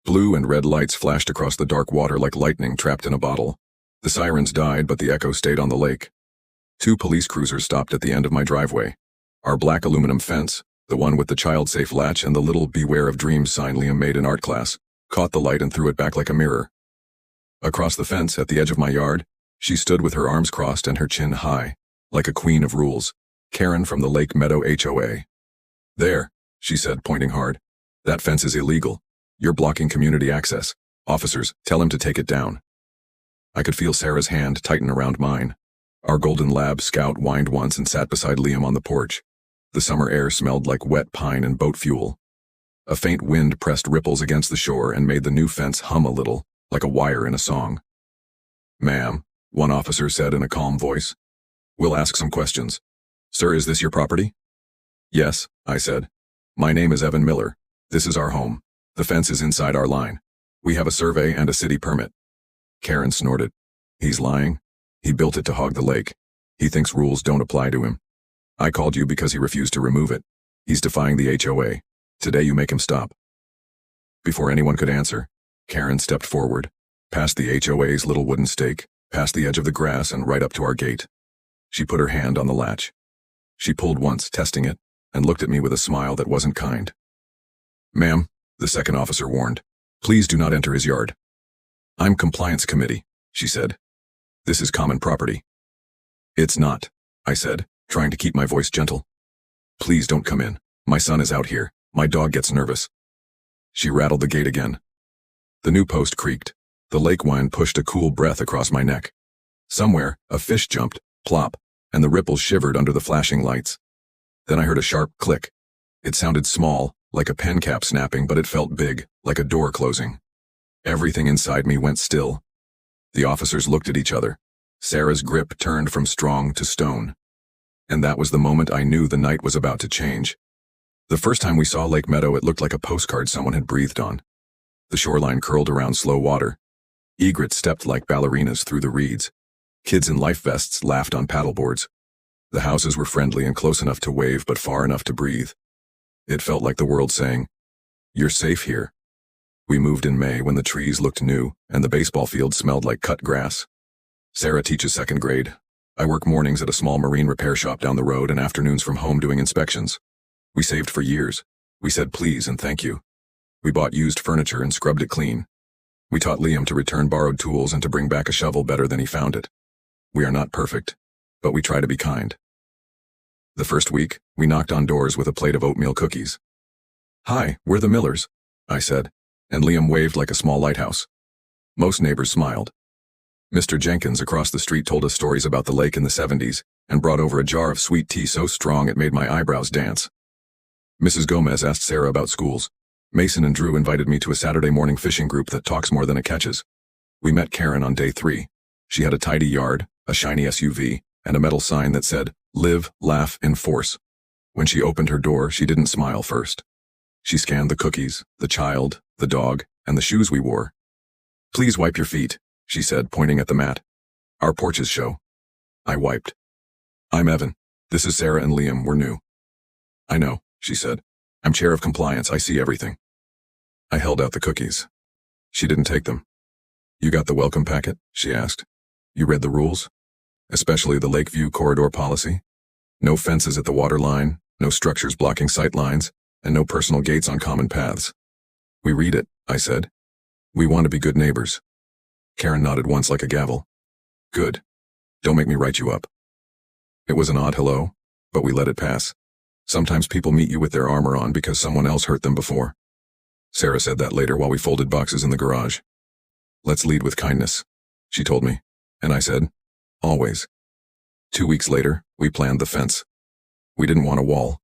Blue and red lights flashed across the dark water like lightning trapped in a bottle. The sirens died, but the echo stayed on the lake. 2 police cruisers stopped at the end of my driveway. Our black aluminum fence, the one with the child-safe latch and the little "Beware of Dreams" sign Liam made in art class, caught the light and threw it back like a mirror. Across the fence, at the edge of my yard, she stood with her arms crossed and her chin high, like a queen of rules. Karen from the Lake Meadow HOA. "There," she said, pointing hard. "That fence is illegal. You're blocking community access. Officers, tell him to take it down." I could feel Sarah's hand tighten around mine. Our golden lab Scout whined once and sat beside Liam on the porch. The summer air smelled like wet pine and boat fuel. A faint wind pressed ripples against the shore and made the new fence hum a little, like a wire in a song. "Ma'am," one officer said in a calm voice. "We'll ask some questions. Sir, is this your property?" "Yes," I said. "My name is Evan Miller. This is our home. The fence is inside our line. We have a survey and a city permit." Karen snorted. "He's lying. He built it to hog the lake. He thinks rules don't apply to him. I called you because he refused to remove it. He's defying the HOA. Today you make him stop." Before anyone could answer, Karen stepped forward, past the HOA's little wooden stake, past the edge of the grass and right up to our gate. She put her hand on the latch. She pulled once, testing it, and looked at me with a smile that wasn't kind. "Ma'am," the second officer warned, "please do not enter his yard." "I'm compliance committee," she said. "This is common property." "It's not," I said, trying to keep my voice gentle. "Please don't come in. My son is out here. My dog gets nervous." She rattled the gate again. The new post creaked. The lake wind pushed a cool breath across my neck. Somewhere, a fish jumped, plop, and the ripples shivered under the flashing lights. Then I heard a sharp click. It sounded small, like a pen cap snapping, but it felt big, like a door closing. Everything inside me went still. The officers looked at each other. Sarah's grip turned from strong to stone. And that was the moment I knew the night was about to change. The first time we saw Lake Meadow, it looked like a postcard someone had breathed on. The shoreline curled around slow water. Egrets stepped like ballerinas through the reeds. Kids in life vests laughed on paddleboards. The houses were friendly and close enough to wave but far enough to breathe. It felt like the world saying, "You're safe here." We moved in May when the trees looked new and the baseball field smelled like cut grass. Sarah teaches 2nd grade. I work mornings at a small marine repair shop down the road and afternoons from home doing inspections. We saved for years. We said please and thank you. We bought used furniture and scrubbed it clean. We taught Liam to return borrowed tools and to bring back a shovel better than he found it. We are not perfect, but we try to be kind. The first week, we knocked on doors with a plate of oatmeal cookies. "Hi, we're the Millers," I said, and Liam waved like a small lighthouse. Most neighbors smiled. Mr. Jenkins across the street told us stories about the lake in the 70s and brought over a jar of sweet tea so strong it made my eyebrows dance. Mrs. Gomez asked Sarah about schools. Mason and Drew invited me to a Saturday morning fishing group that talks more than it catches. We met Karen on day 3. She had a tidy yard, a shiny SUV, and a metal sign that said, "Live, laugh, enforce." When she opened her door, she didn't smile first. She scanned the cookies, the child, the dog, and the shoes we wore. "Please wipe your feet," she said, pointing at the mat. "Our porches show." I wiped. "I'm Evan. This is Sarah and Liam. We're new." "I know," she said. "I'm chair of compliance. I see everything." I held out the cookies. She didn't take them. "You got the welcome packet?" she asked. "You read the rules? Especially the Lakeview corridor policy? No fences at the water line, no structures blocking sight lines, and no personal gates on common paths." "We read it," I said. "We want to be good neighbors." Karen nodded once like a gavel. "Good. Don't make me write you up." It was an odd hello, but we let it pass. Sometimes people meet you with their armor on because someone else hurt them before. Sarah said that later while we folded boxes in the garage. "Let's lead with kindness," she told me, and I said, "Always." 2 weeks later, we planned the fence. We didn't want a wall.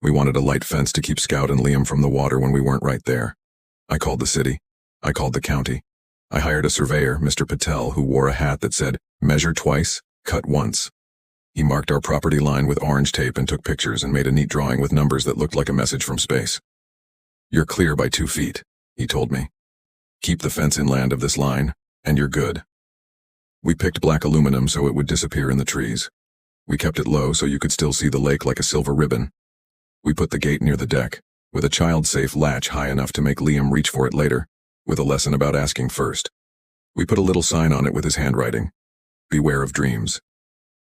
We wanted a light fence to keep Scout and Liam from the water when we weren't right there. I called the city. I called the county. I hired a surveyor, Mr. Patel, who wore a hat that said, "Measure twice, cut once." He marked our property line with orange tape and took pictures and made a neat drawing with numbers that looked like a message from space. "You're clear by 2 feet, he told me. "Keep the fence inland of this line, and you're good." We picked black aluminum so it would disappear in the trees. We kept it low so you could still see the lake like a silver ribbon. We put the gate near the deck, with a child-safe latch high enough to make Liam reach for it later. with a lesson about asking first. We put a little sign on it with his handwriting. Beware of dreams.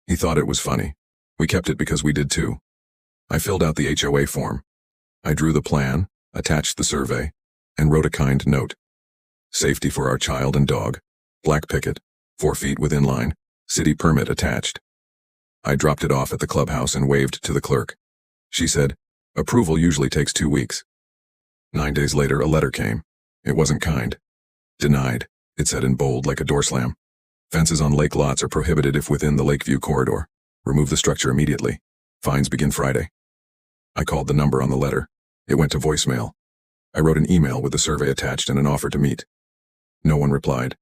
He thought it was funny. We kept it because we did too. I filled out the HOA form. I drew the plan, attached the survey, and wrote a kind note. Safety for our child and dog. Black picket, 4 feet within line, city permit attached. I dropped it off at the clubhouse and waved to the clerk. She said, approval usually takes 2 weeks. 9 days later, a letter came. It wasn't kind. Denied, it said in bold like a door slam. Fences on lake lots are prohibited if within the Lakeview corridor. Remove the structure immediately. Fines begin Friday. I called the number on the letter. It went to voicemail. I wrote an email with the survey attached and an offer to meet. No one replied.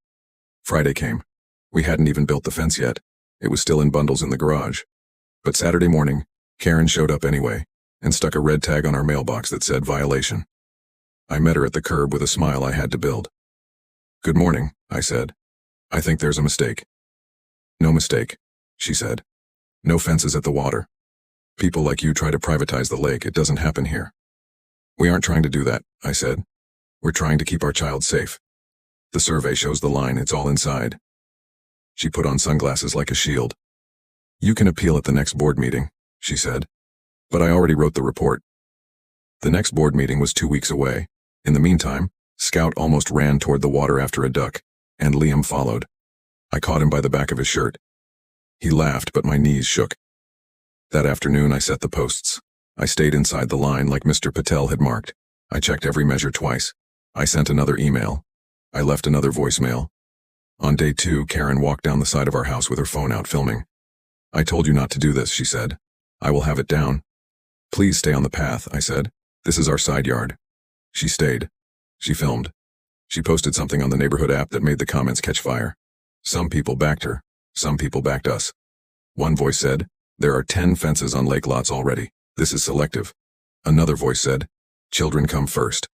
Friday came. We hadn't even built the fence yet. It was still in bundles in the garage. But Saturday morning, Karen showed up anyway and stuck a red tag on our mailbox that said violation. I met her at the curb with a smile I had to build. Good morning, I said. I think there's a mistake. No mistake, she said. No fences at the water. People like you try to privatize the lake. It doesn't happen here. We aren't trying to do that, I said. We're trying to keep our child safe. The survey shows the line. It's all inside. She put on sunglasses like a shield. You can appeal at the next board meeting, she said. But I already wrote the report. The next board meeting was 2 weeks away. In the meantime, Scout almost ran toward the water after a duck, and Liam followed. I caught him by the back of his shirt. He laughed, but my knees shook. That afternoon, I set the posts. I stayed inside the line like Mr. Patel had marked. I checked every measure twice. I sent another email. I left another voicemail. On day 2, Karen walked down the side of our house with her phone out filming. I told you not to do this, she said. I will have it down. Please stay on the path, I said. This is our side yard. She stayed. She filmed. She posted something on the neighborhood app that made the comments catch fire. Some people backed her. Some people backed us. One voice said, there are 10 fences on lake lots already. This is selective. Another voice said, children come first.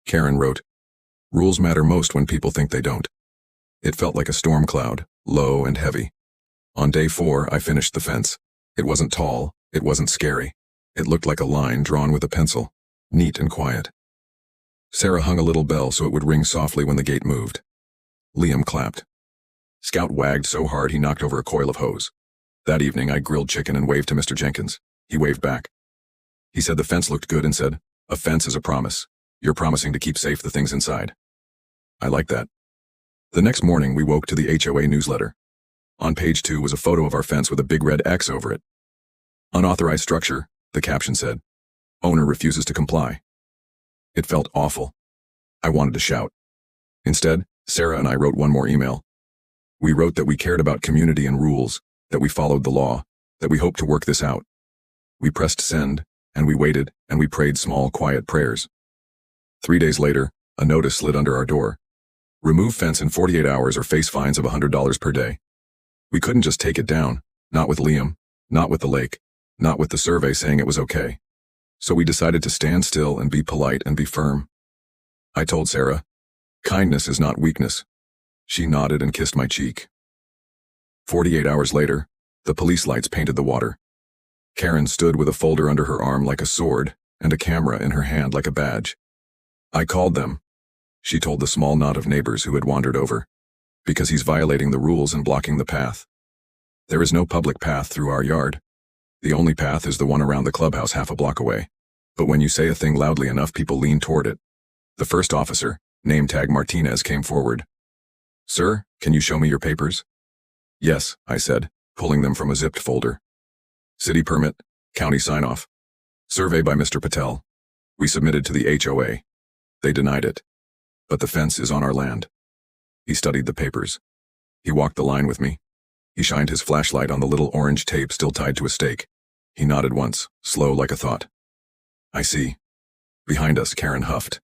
Karen wrote, rules matter most when people think they don't. It felt like a storm cloud, low and heavy. On day 4, I finished the fence. It wasn't tall. It wasn't scary. It looked like a line drawn with a pencil, neat and quiet. Sarah hung a little bell so it would ring softly when the gate moved. Liam clapped. Scout wagged so hard he knocked over a coil of hose. That evening, I grilled chicken and waved to Mr. Jenkins. He waved back. He said the fence looked good and said, a fence is a promise. You're promising to keep safe the things inside. I like that. The next morning, we woke to the HOA newsletter. On page 2 was a photo of our fence with a big red X over it. Unauthorized structure, the caption said. Owner refuses to comply. It felt awful. I wanted to shout. Instead, Sarah and I wrote one more email. We wrote that we cared about community and rules, that we followed the law, that we hoped to work this out. We pressed send, and we waited, and we prayed small, quiet prayers. 3 days later, a notice slid under our door. Remove fence in 48 hours or face fines of $100 per day. We couldn't just take it down, not with Liam, not with the lake, not with the survey saying it was okay. So we decided to stand still and be polite and be firm. I told Sarah, kindness is not weakness. She nodded and kissed my cheek. 48 hours later, the police lights painted the water. Karen stood with a folder under her arm like a sword and a camera in her hand like a badge. I called them, she told the small knot of neighbors who had wandered over, because he's violating the rules and blocking the path. There is no public path through our yard. The only path is the one around the clubhouse half a block away. But when you say a thing loudly enough, people lean toward it. The first officer, name tag Martinez, came forward. Sir, can you show me your papers? Yes, I said, pulling them from a zipped folder. City permit, county sign-off. Survey by Mr. Patel. We submitted to the HOA. They denied it. But the fence is on our land. He studied the papers. He walked the line with me. He shined his flashlight on the little orange tape still tied to a stake. He nodded once, slow like a thought. I see. Behind us, Karen huffed.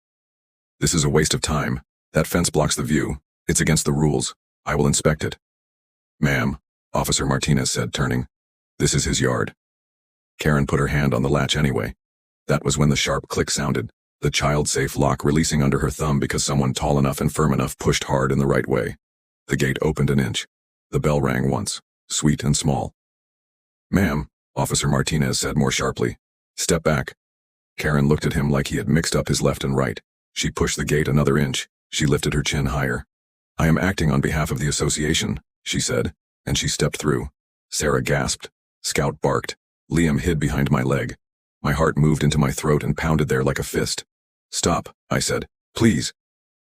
This is a waste of time. That fence blocks the view. It's against the rules. I will inspect it. Ma'am, Officer Martinez said, turning. This is his yard. Karen put her hand on the latch anyway. That was when the sharp click sounded, the child-safe lock releasing under her thumb because someone tall enough and firm enough pushed hard in the right way. The gate opened an inch. The bell rang once, sweet and small. Ma'am, Officer Martinez said more sharply. Step back. Karen looked at him like he had mixed up his left and right. She pushed the gate another inch. She lifted her chin higher. I am acting on behalf of the association, she said, and she stepped through. Sarah gasped. Scout barked. Liam hid behind my leg. My heart moved into my throat and pounded there like a fist. Stop, I said. Please.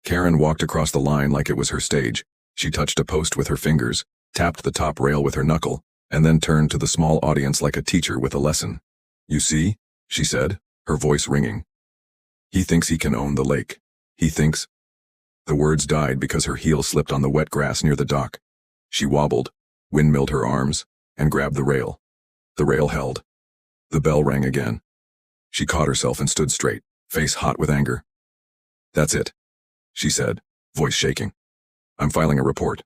Karen walked across the line like it was her stage. She touched a post with her fingers, tapped the top rail with her knuckle, and then turned to the small audience like a teacher with a lesson. You see, she said, her voice ringing. He thinks he can own the lake. He thinks. The words died because her heel slipped on the wet grass near the dock. She wobbled, windmilled her arms, and grabbed the rail. The rail held. The bell rang again. She caught herself and stood straight, face hot with anger. That's it, she said, voice shaking. I'm filing a report.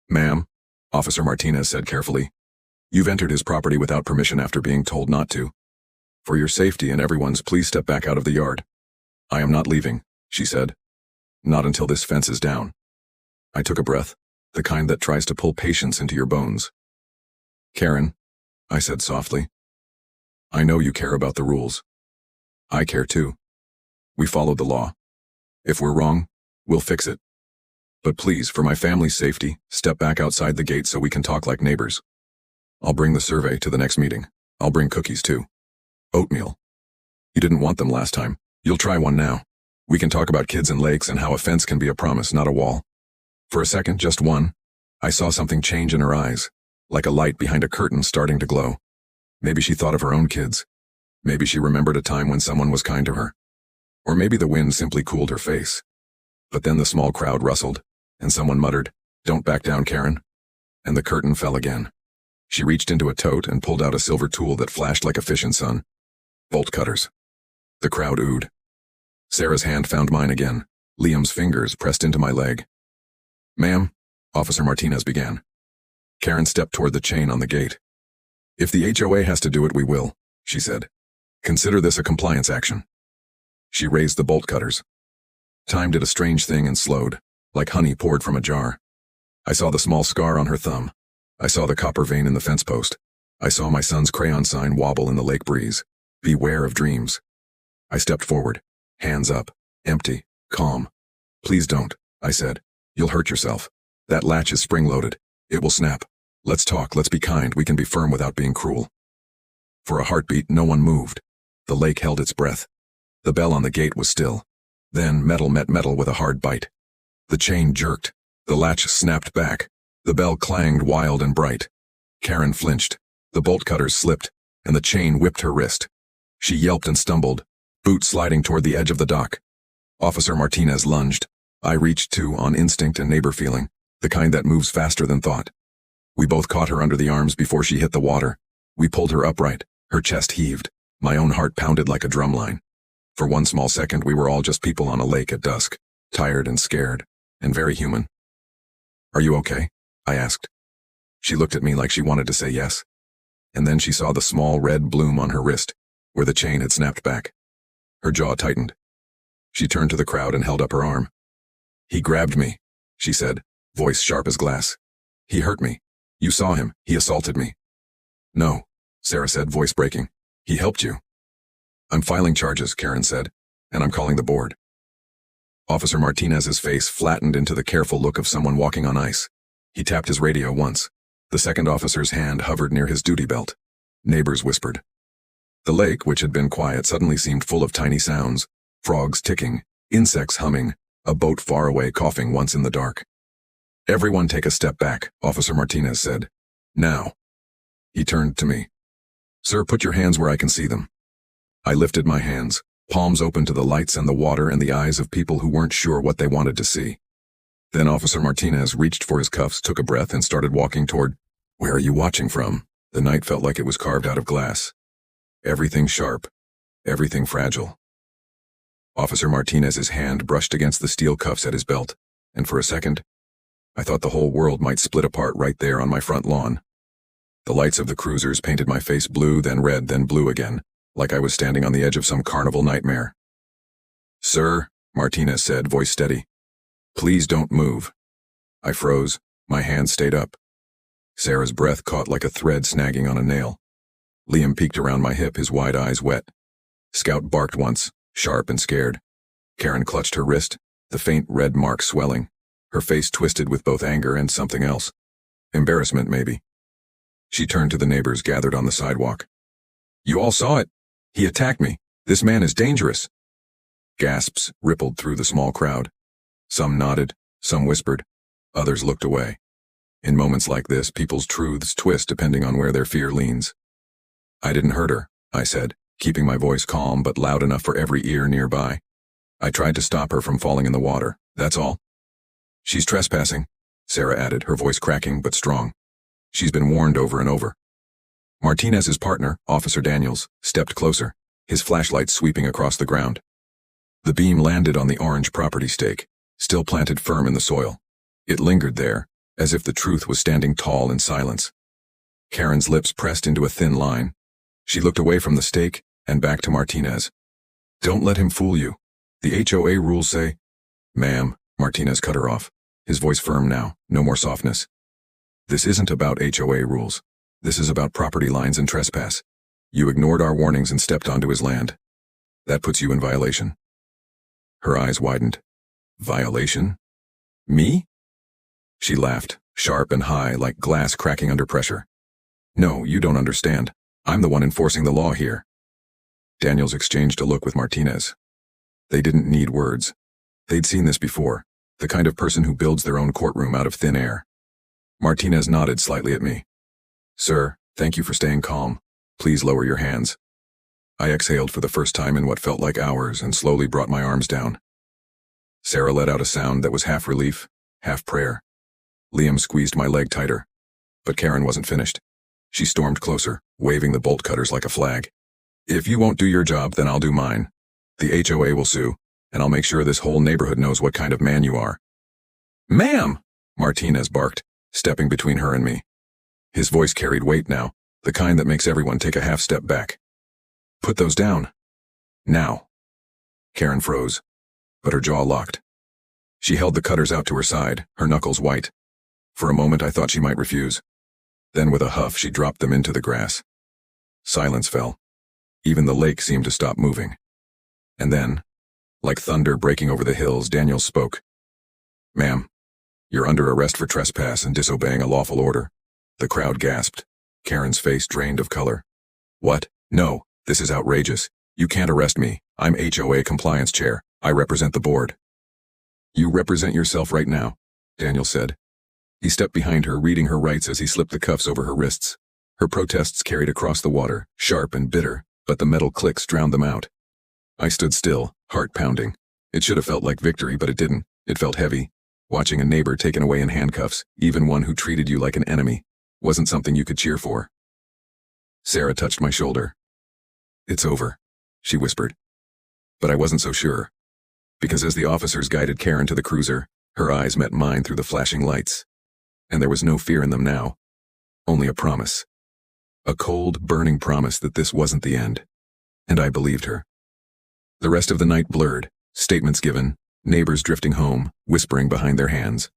Ma'am, Officer Martinez said carefully, you've entered his property without permission after being told not to. For your safety and everyone's, please step back out of the yard. I am not leaving, she said. Not until this fence is down. I took a breath, the kind that tries to pull patience into your bones. Karen, I said softly. I know you care about the rules. I care too. We followed the law. If we're wrong, we'll fix it. But please, for my family's safety, step back outside the gate so we can talk like neighbors. I'll bring the survey to the next meeting. I'll bring cookies too. Oatmeal. You didn't want them last time. You'll try one now. We can talk about kids and lakes and how a fence can be a promise, not a wall. For a second, just one, I saw something change in her eyes, like a light behind a curtain starting to glow. Maybe she thought of her own kids. Maybe she remembered a time when someone was kind to her. Or maybe the wind simply cooled her face. But then the small crowd rustled, and someone muttered, "Don't back down, Karen." And the curtain fell again. She reached into a tote and pulled out a silver tool that flashed like a fish in sun. Bolt cutters. The crowd oohed. Sarah's hand found mine again. Liam's fingers pressed into my leg. Ma'am, Officer Martinez began. Karen stepped toward the chain on the gate. If the HOA has to do it, we will, she said. Consider this a compliance action. She raised the bolt cutters. Time did a strange thing and slowed, like honey poured from a jar. I saw the small scar on her thumb. I saw the copper vein in the fence post. I saw my son's crayon sign wobble in the lake breeze. Beware of dreams. I stepped forward, hands up, empty, calm. Please don't, I said. You'll hurt yourself. That latch is spring-loaded. It will snap. Let's talk, let's be kind, we can be firm without being cruel. For a heartbeat, no one moved. The lake held its breath. The bell on the gate was still. Then metal met metal with a hard bite. The chain jerked. The latch snapped back. The bell clanged wild and bright. Karen flinched. The bolt cutters slipped, and the chain whipped her wrist. She yelped and stumbled, boot sliding toward the edge of the dock. Officer Martinez lunged. I reached too, on instinct and neighbor feeling, the kind that moves faster than thought. We both caught her under the arms before she hit the water. We pulled her upright. Her chest heaved. My own heart pounded like a drumline. For one small second, we were all just people on a lake at dusk, tired and scared, and very human. Are you okay? I asked. She looked at me like she wanted to say yes. And then she saw the small red bloom on her wrist, where the chain had snapped back. Her jaw tightened. She turned to the crowd and held up her arm. He grabbed me, she said, voice sharp as glass. He hurt me. You saw him. He assaulted me. No, Sarah said, voice breaking. He helped you. I'm filing charges, Karen said, and I'm calling the board. Officer Martinez's face flattened into the careful look of someone walking on ice. He tapped his radio once. The second officer's hand hovered near his duty belt. Neighbors whispered. The lake, which had been quiet, suddenly seemed full of tiny sounds. Frogs ticking, insects humming, a boat far away coughing once in the dark. Everyone take a step back, Officer Martinez said. Now. He turned to me. Sir, put your hands where I can see them. I lifted my hands, palms open to the lights and the water and the eyes of people who weren't sure what they wanted to see. Then Officer Martinez reached for his cuffs, took a breath, and started walking toward. Where are you watching from? The night felt like it was carved out of glass. Everything sharp, everything fragile. Officer Martinez's hand brushed against the steel cuffs at his belt, and for a second, I thought the whole world might split apart right there on my front lawn. The lights of the cruisers painted my face blue, then red, then blue again, like I was standing on the edge of some carnival nightmare. Sir, Martinez said, voice steady. Please don't move. I froze. My hand stayed up. Sarah's breath caught like a thread snagging on a nail. Liam peeked around my hip, his wide eyes wet. Scout barked once, sharp and scared. Karen clutched her wrist, the faint red mark swelling, her face twisted with both anger and something else. Embarrassment, maybe. She turned to the neighbors gathered on the sidewalk. "You all saw it. He attacked me. This man is dangerous." Gasps rippled through the small crowd. Some nodded, some whispered, others looked away. In moments like this, people's truths twist depending on where their fear leans. "I didn't hurt her," I said, keeping my voice calm but loud enough for every ear nearby. "I tried to stop her from falling in the water, that's all." "She's trespassing," Sarah added, her voice cracking but strong. "She's been warned over and over." Martinez's partner, Officer Daniels, stepped closer, his flashlight sweeping across the ground. The beam landed on the orange property stake, still planted firm in the soil. It lingered there, as if the truth was standing tall in silence. Karen's lips pressed into a thin line. She looked away from the stake and back to Martinez. "Don't let him fool you. The HOA rules say—" "Ma'am," Martinez cut her off, his voice firm now, no more softness. "This isn't about HOA rules. This is about property lines and trespass. You ignored our warnings and stepped onto his land. That puts you in violation." Her eyes widened. "Violation? Me?" She laughed, sharp and high, like glass cracking under pressure. "No, you don't understand. I'm the one enforcing the law here." Daniels exchanged a look with Martinez. They didn't need words. They'd seen this before, the kind of person who builds their own courtroom out of thin air. Martinez nodded slightly at me. "Sir, thank you for staying calm. Please lower your hands." I exhaled for the first time in what felt like hours and slowly brought my arms down. Sarah let out a sound that was half relief, half prayer. Liam squeezed my leg tighter. But Karen wasn't finished. She stormed closer, waving the bolt cutters like a flag. "If you won't do your job, then I'll do mine. The HOA will sue, and I'll make sure this whole neighborhood knows what kind of man you are." "Ma'am!" Martinez barked, stepping between her and me. His voice carried weight now, the kind that makes everyone take a half step back. "Put those down. Now." Karen froze, but her jaw locked. She held the cutters out to her side, her knuckles white. For a moment I thought she might refuse. Then with a huff she dropped them into the grass. Silence fell. Even the lake seemed to stop moving. And then, like thunder breaking over the hills, Daniels spoke. "Ma'am, you're under arrest for trespass and disobeying a lawful order." The crowd gasped. Karen's face drained of color. "What? No, this is outrageous. You can't arrest me. I'm HOA compliance chair. I represent the board." "You represent yourself right now," Daniel said. He stepped behind her, reading her rights as he slipped the cuffs over her wrists. Her protests carried across the water, sharp and bitter, but the metal clicks drowned them out. I stood still, heart pounding. It should have felt like victory, but it didn't. It felt heavy. Watching a neighbor taken away in handcuffs, even one who treated you like an enemy, wasn't something you could cheer for. Sarah touched my shoulder. "It's over," she whispered. But I wasn't so sure. Because as the officers guided Karen to the cruiser, her eyes met mine through the flashing lights. And there was no fear in them now. Only a promise. A cold, burning promise that this wasn't the end. And I believed her. The rest of the night blurred, statements given, neighbors drifting home, whispering behind their hands.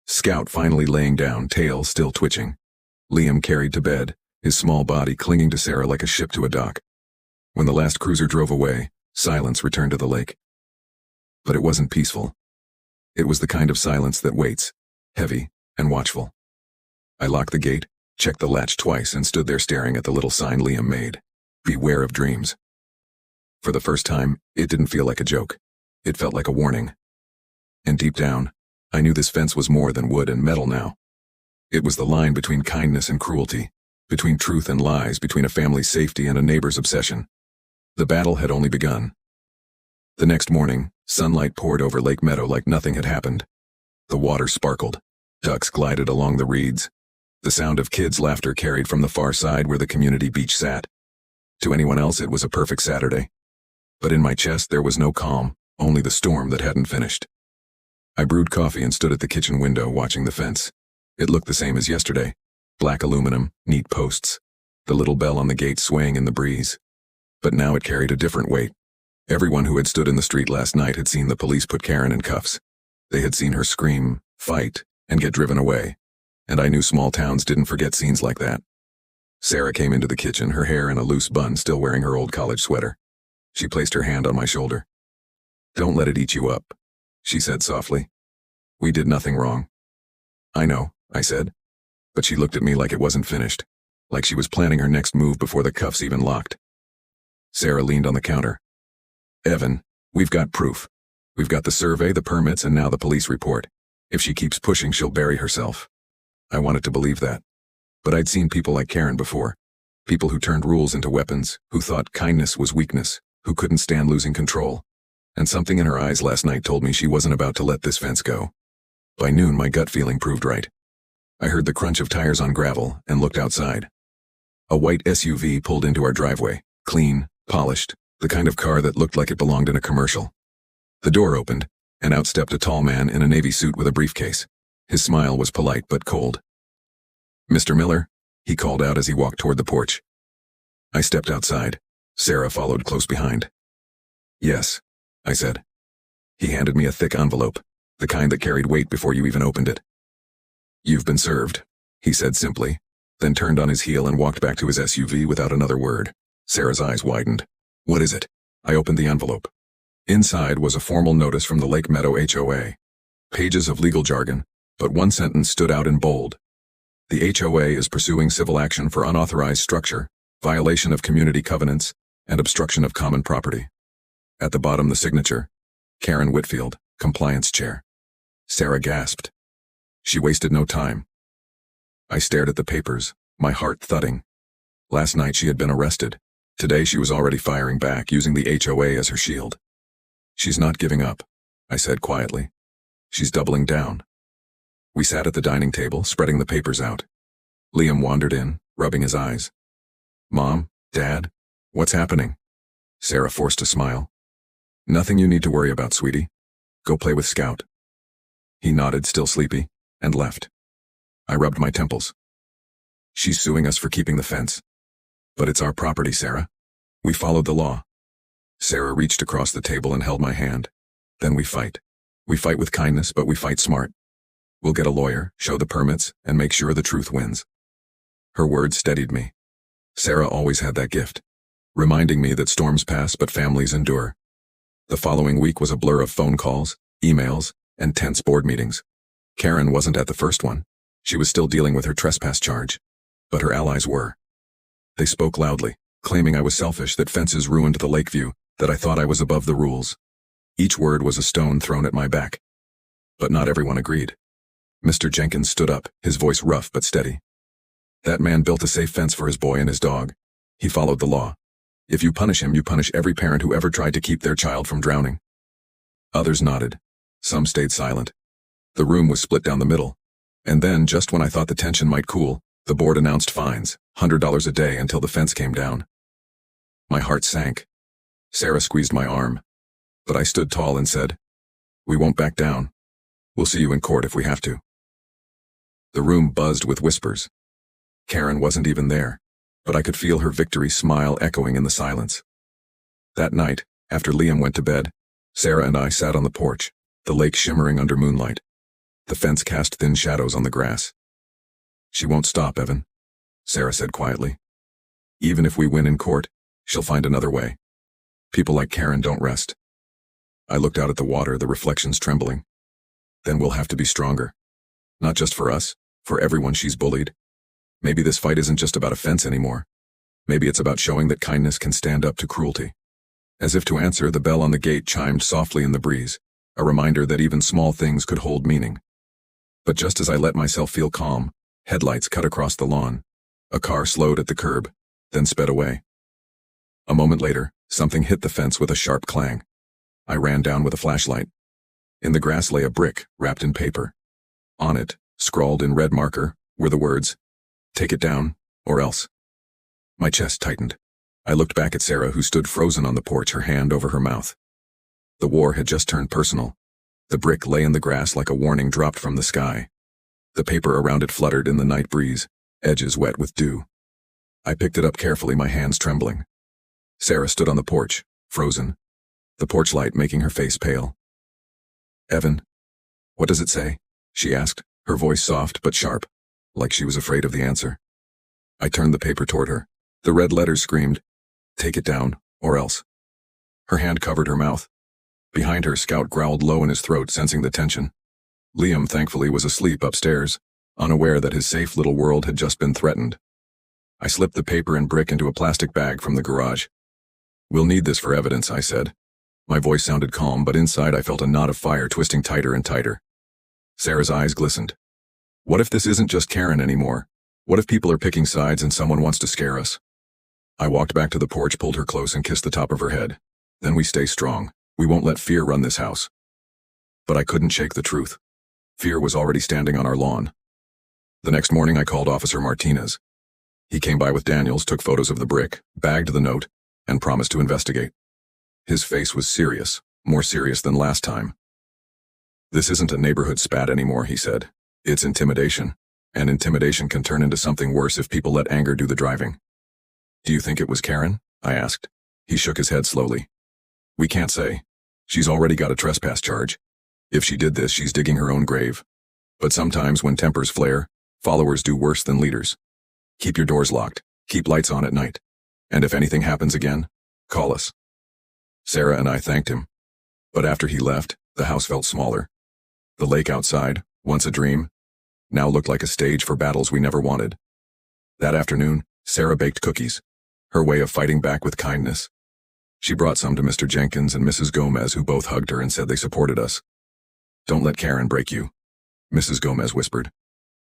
Scout finally laying down, tail still twitching. Liam carried to bed, his small body clinging to Sarah like a ship to a dock. When the last cruiser drove away, silence returned to the lake. But it wasn't peaceful. It was the kind of silence that waits, heavy and watchful. I locked the gate, checked the latch twice, and stood there staring at the little sign Liam made. "Beware of dreams." For the first time, it didn't feel like a joke. It felt like a warning. And deep down, I knew this fence was more than wood and metal now. It was the line between kindness and cruelty, between truth and lies, between a family's safety and a neighbor's obsession. The battle had only begun. The next morning, sunlight poured over Lake Meadow like nothing had happened. The water sparkled. Ducks glided along the reeds. The sound of kids' laughter carried from the far side where the community beach sat. To anyone else, it was a perfect Saturday. But in my chest, there was no calm, only the storm that hadn't finished. I brewed coffee and stood at the kitchen window watching the fence. It looked the same as yesterday. Black aluminum, neat posts. The little bell on the gate swaying in the breeze. But now it carried a different weight. Everyone who had stood in the street last night had seen the police put Karen in cuffs. They had seen her scream, fight, and get driven away. And I knew small towns didn't forget scenes like that. Sarah came into the kitchen, her hair in a loose bun, still wearing her old college sweater. She placed her hand on my shoulder. "Don't let it eat you up," she said softly. We did nothing wrong. I know, I said. But she looked at me like it wasn't finished, like she was planning her next move before the cuffs even locked. Sarah leaned on the counter. Evan, we've got proof. We've got the survey, the permits, and now the police report. If she keeps pushing, she'll bury herself. I wanted to believe that. But I'd seen people like Karen before. People who turned rules into weapons, who thought kindness was weakness, who couldn't stand losing control. And something in her eyes last night told me she wasn't about to let this fence go. By noon, my gut feeling proved right. I heard the crunch of tires on gravel and looked outside. A white SUV pulled into our driveway, clean, polished, the kind of car that looked like it belonged in a commercial. The door opened, and out stepped a tall man in a navy suit with a briefcase. His smile was polite but cold. Mr. Miller, he called out as he walked toward the porch. I stepped outside. Sarah followed close behind. Yes, I said. He handed me a thick envelope, the kind that carried weight before you even opened it. You've been served, he said simply, then turned on his heel and walked back to his SUV without another word. Sarah's eyes widened. What is it? I opened the envelope. Inside was a formal notice from the Lake Meadow HOA. Pages of legal jargon, but one sentence stood out in bold. The HOA is pursuing civil action for unauthorized structure, violation of community covenants, and obstruction of common property. At the bottom, the signature, Karen Whitfield, Compliance Chair. Sarah gasped. She wasted no time. I stared at the papers, my heart thudding. Last night she had been arrested. Today she was already firing back, using the HOA as her shield. She's not giving up, I said quietly. She's doubling down. We sat at the dining table, spreading the papers out. Liam wandered in, rubbing his eyes. Mom, Dad, what's happening? Sarah forced a smile. Nothing you need to worry about, sweetie. Go play with Scout. He nodded, still sleepy, and left. I rubbed my temples. She's suing us for keeping the fence. But it's our property, Sarah. We followed the law. Sarah reached across the table and held my hand. Then we fight. We fight with kindness, but we fight smart. We'll get a lawyer, show the permits, and make sure the truth wins. Her words steadied me. Sarah always had that gift, reminding me that storms pass but families endure. The following week was a blur of phone calls, emails, and tense board meetings. Karen wasn't at the first one. She was still dealing with her trespass charge. But her allies were. They spoke loudly, claiming I was selfish, that fences ruined the lakeview, that I thought I was above the rules. Each word was a stone thrown at my back. But not everyone agreed. Mr. Jenkins stood up, his voice rough but steady. That man built a safe fence for his boy and his dog. He followed the law. If you punish him, you punish every parent who ever tried to keep their child from drowning. Others nodded. Some stayed silent. The room was split down the middle. And then, just when I thought the tension might cool, the board announced fines, $100 a day until the fence came down. My heart sank. Sarah squeezed my arm. But I stood tall and said, "We won't back down. We'll see you in court if we have to." The room buzzed with whispers. Karen wasn't even there, but I could feel her victory smile echoing in the silence. That night, after Liam went to bed, Sarah and I sat on the porch, the lake shimmering under moonlight. The fence cast thin shadows on the grass. "She won't stop, Evan," Sarah said quietly. "Even if we win in court, she'll find another way. People like Karen don't rest." I looked out at the water, the reflections trembling. Then we'll have to be stronger. Not just for us, for everyone she's bullied. Maybe this fight isn't just about a fence anymore. Maybe it's about showing that kindness can stand up to cruelty. As if to answer, the bell on the gate chimed softly in the breeze, a reminder that even small things could hold meaning. But just as I let myself feel calm, headlights cut across the lawn. A car slowed at the curb, then sped away. A moment later, something hit the fence with a sharp clang. I ran down with a flashlight. In the grass lay a brick, wrapped in paper. On it, scrawled in red marker, were the words, "Take it down, or else." My chest tightened. I looked back at Sarah, who stood frozen on the porch, her hand over her mouth. The war had just turned personal. The brick lay in the grass like a warning dropped from the sky. The paper around it fluttered in the night breeze, edges wet with dew. I picked it up carefully, my hands trembling. Sarah stood on the porch, frozen, the porch light making her face pale. "Evan, what does it say?" she asked, her voice soft but sharp, like she was afraid of the answer. I turned the paper toward her. The red letters screamed, "Take it down, or else." Her hand covered her mouth. Behind her, Scout growled low in his throat, sensing the tension. Liam, thankfully, was asleep upstairs, unaware that his safe little world had just been threatened. I slipped the paper and brick into a plastic bag from the garage. "We'll need this for evidence," I said. My voice sounded calm, but inside I felt a knot of fire twisting tighter and tighter. Sarah's eyes glistened. "What if this isn't just Karen anymore? What if people are picking sides and someone wants to scare us?" I walked back to the porch, pulled her close, and kissed the top of her head. "Then we stay strong. We won't let fear run this house." But I couldn't shake the truth. Fear was already standing on our lawn. The next morning I called Officer Martinez. He came by with Daniels, took photos of the brick, bagged the note, and promised to investigate. His face was serious, more serious than last time. "This isn't a neighborhood spat anymore," he said. "It's intimidation, and intimidation can turn into something worse if people let anger do the driving." "Do you think it was Karen?" I asked. He shook his head slowly. "We can't say. She's already got a trespass charge. If she did this, she's digging her own grave. But sometimes when tempers flare, followers do worse than leaders. Keep your doors locked, keep lights on at night. And if anything happens again, call us." Sarah and I thanked him. But after he left, the house felt smaller. The lake outside, once a dream, now looked like a stage for battles we never wanted. That afternoon, Sarah baked cookies, her way of fighting back with kindness. She brought some to Mr. Jenkins and Mrs. Gomez, who both hugged her and said they supported us. "Don't let Karen break you," Mrs. Gomez whispered.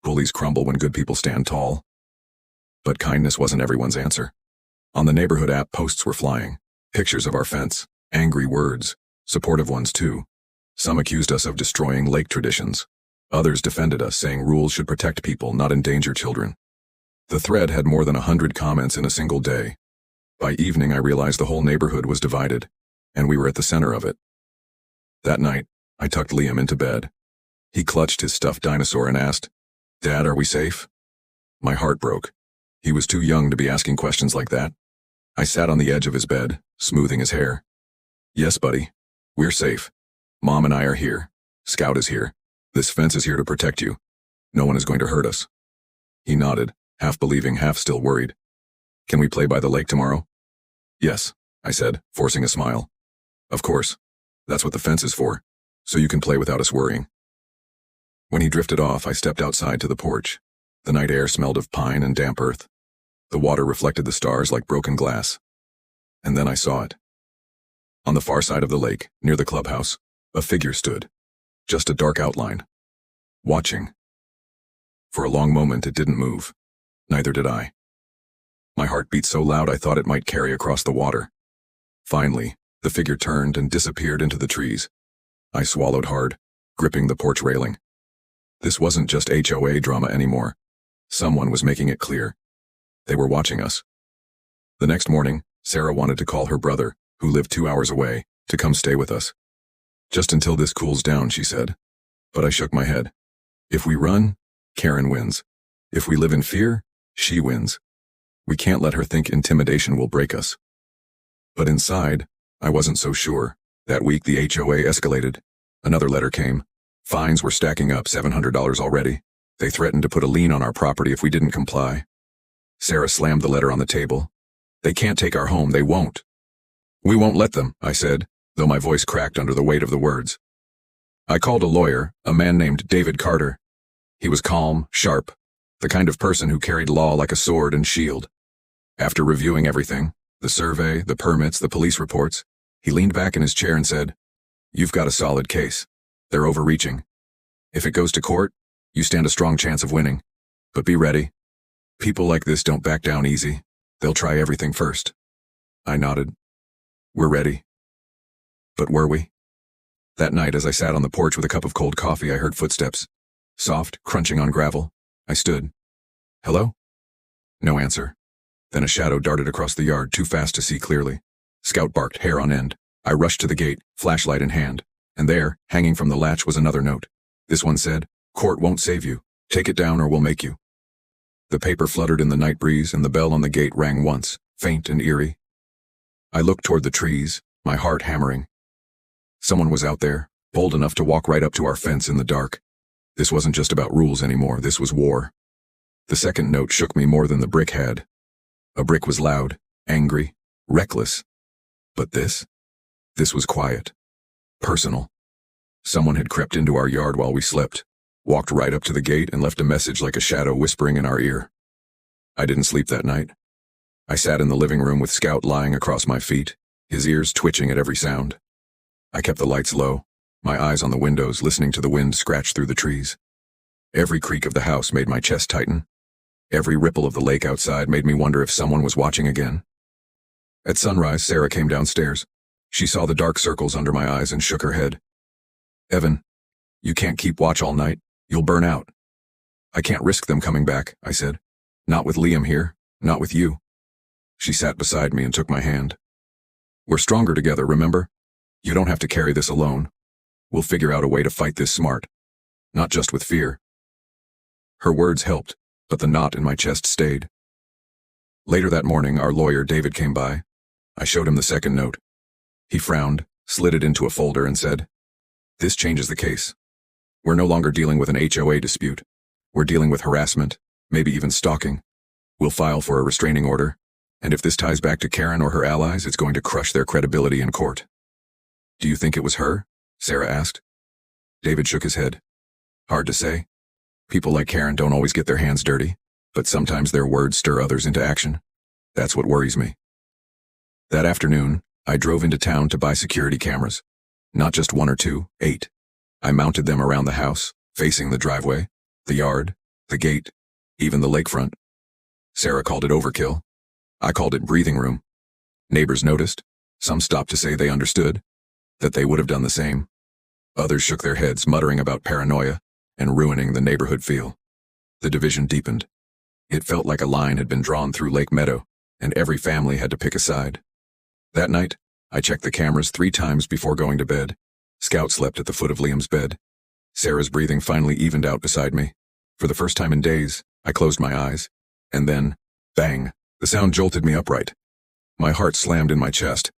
"Bullies crumble when good people stand tall." But kindness wasn't everyone's answer. On the neighborhood app, posts were flying. Pictures of our fence, angry words, supportive ones too. Some accused us of destroying lake traditions. Others defended us, saying rules should protect people, not endanger children. The thread had more than 100 comments in a single day. By evening, I realized the whole neighborhood was divided, and we were at the center of it. That night, I tucked Liam into bed. He clutched his stuffed dinosaur and asked, "Dad, are we safe?" My heart broke. He was too young to be asking questions like that. I sat on the edge of his bed, smoothing his hair. "Yes, buddy. We're safe. Mom and I are here. Scout is here. This fence is here to protect you. No one is going to hurt us." He nodded, half believing, half still worried. "Can we play by the lake tomorrow?" "Yes," I said, forcing a smile. "Of course. That's what the fence is for, so you can play without us worrying." When he drifted off, I stepped outside to the porch. The night air smelled of pine and damp earth. The water reflected the stars like broken glass. And then I saw it. On the far side of the lake, near the clubhouse, a figure stood. Just a dark outline. Watching. For a long moment it didn't move. Neither did I. My heart beat so loud I thought it might carry across the water. Finally, the figure turned and disappeared into the trees. I swallowed hard, gripping the porch railing. This wasn't just HOA drama anymore. Someone was making it clear. They were watching us. The next morning, Sarah wanted to call her brother, who lived 2 hours away, to come stay with us. "Just until this cools down," she said. But I shook my head. If we run, Karen wins. If we live in fear, she wins. We can't let her think intimidation will break us. But inside, I wasn't so sure. That week the HOA escalated. Another letter came. Fines were stacking up, $700 already. They threatened to put a lien on our property if we didn't comply. Sarah slammed the letter on the table. "They can't take our home, they won't." "We won't let them," I said, though my voice cracked under the weight of the words. I called a lawyer, a man named David Carter. He was calm, sharp, the kind of person who carried law like a sword and shield. After reviewing everything, the survey, the permits, the police reports, he leaned back in his chair and said, "You've got a solid case. They're overreaching. If it goes to court, you stand a strong chance of winning. But be ready. People like this don't back down easy. They'll try everything first." I nodded. "We're ready." But were we? That night, as I sat on the porch with a cup of cold coffee, I heard footsteps. Soft, crunching on gravel. I stood. "Hello?" No answer. Then a shadow darted across the yard, too fast to see clearly. Scout barked, hair on end. I rushed to the gate, flashlight in hand. And there, hanging from the latch, was another note. This one said, "Court won't save you. Take it down or we'll make you." The paper fluttered in the night breeze, and the bell on the gate rang once, faint and eerie. I looked toward the trees, my heart hammering. Someone was out there, bold enough to walk right up to our fence in the dark. This wasn't just about rules anymore, this was war. The second note shook me more than the brick had. A brick was loud, angry, reckless. But this was quiet. Personal. Someone had crept into our yard while we slept, walked right up to the gate and left a message like a shadow whispering in our ear. I didn't sleep that night. I sat in the living room with Scout lying across my feet, his ears twitching at every sound. I kept the lights low, my eyes on the windows, listening to the wind scratch through the trees. Every creak of the house made my chest tighten. Every ripple of the lake outside made me wonder if someone was watching again. At sunrise, Sarah came downstairs. She saw the dark circles under my eyes and shook her head. "Evan, you can't keep watch all night. You'll burn out." "I can't risk them coming back," I said. "Not with Liam here, not with you." She sat beside me and took my hand. "We're stronger together, remember? You don't have to carry this alone. We'll figure out a way to fight this smart. Not just with fear." Her words helped, but the knot in my chest stayed. Later that morning, our lawyer, David, came by. I showed him the second note. He frowned, slid it into a folder, and said, "This changes the case. We're no longer dealing with an HOA dispute. We're dealing with harassment, maybe even stalking. We'll file for a restraining order, and if this ties back to Karen or her allies, it's going to crush their credibility in court." "Do you think it was her?" Sarah asked. David shook his head. "Hard to say. People like Karen don't always get their hands dirty, but sometimes their words stir others into action. That's what worries me." That afternoon, I drove into town to buy security cameras. Not just one or two, 8. I mounted them around the house, facing the driveway, the yard, the gate, even the lakefront. Sarah called it overkill. I called it breathing room. Neighbors noticed. Some stopped to say they understood, that they would have done the same. Others shook their heads, muttering about paranoia and ruining the neighborhood feel. The division deepened. It felt like a line had been drawn through Lake Meadow, and every family had to pick a side. That night, I checked the cameras 3 times before going to bed. Scout slept at the foot of Liam's bed. Sarah's breathing finally evened out beside me. For the first time in days, I closed my eyes. And then, bang, the sound jolted me upright. My heart slammed in my chest.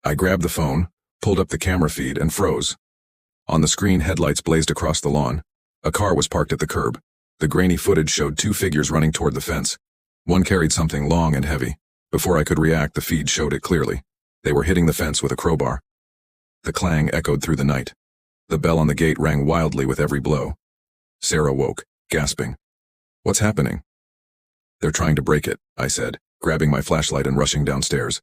I grabbed the phone, pulled up the camera feed, and froze. On the screen, headlights blazed across the lawn. A car was parked at the curb. The grainy footage showed 2 figures running toward the fence. One carried something long and heavy. Before I could react, the feed showed it clearly. They were hitting the fence with a crowbar. The clang echoed through the night. The bell on the gate rang wildly with every blow. Sarah woke, gasping. "What's happening?" "They're trying to break it," I said, grabbing my flashlight and rushing downstairs.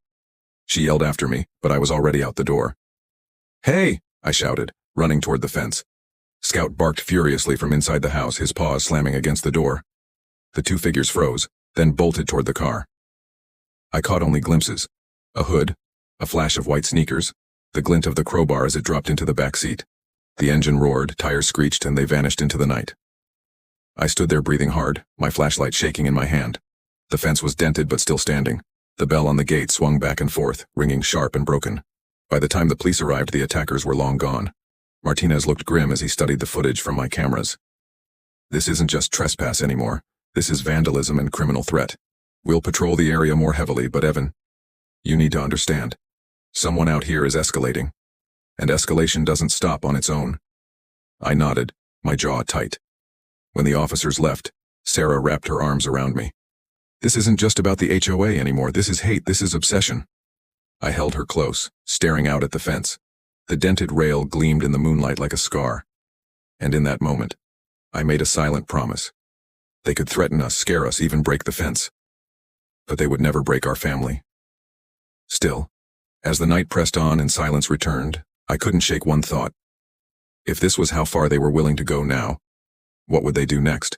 She yelled after me, but I was already out the door. "Hey!" I shouted, running toward the fence. Scout barked furiously from inside the house, his paws slamming against the door. The 2 figures froze, then bolted toward the car. I caught only glimpses. A hood, a flash of white sneakers, the glint of the crowbar as it dropped into the back seat. The engine roared, tires screeched, and they vanished into the night. I stood there breathing hard, my flashlight shaking in my hand. The fence was dented but still standing. The bell on the gate swung back and forth, ringing sharp and broken. By the time the police arrived, the attackers were long gone. Martinez looked grim as he studied the footage from my cameras. "This isn't just trespass anymore. This is vandalism and criminal threat. We'll patrol the area more heavily, but Evan, you need to understand. Someone out here is escalating. And escalation doesn't stop on its own." I nodded, my jaw tight. When the officers left, Sarah wrapped her arms around me. "This isn't just about the HOA anymore. This is hate. This is obsession." I held her close, staring out at the fence. The dented rail gleamed in the moonlight like a scar. And in that moment, I made a silent promise. They could threaten us, scare us, even break the fence. But they would never break our family. Still, as the night pressed on and silence returned, I couldn't shake one thought. If this was how far they were willing to go now, what would they do next?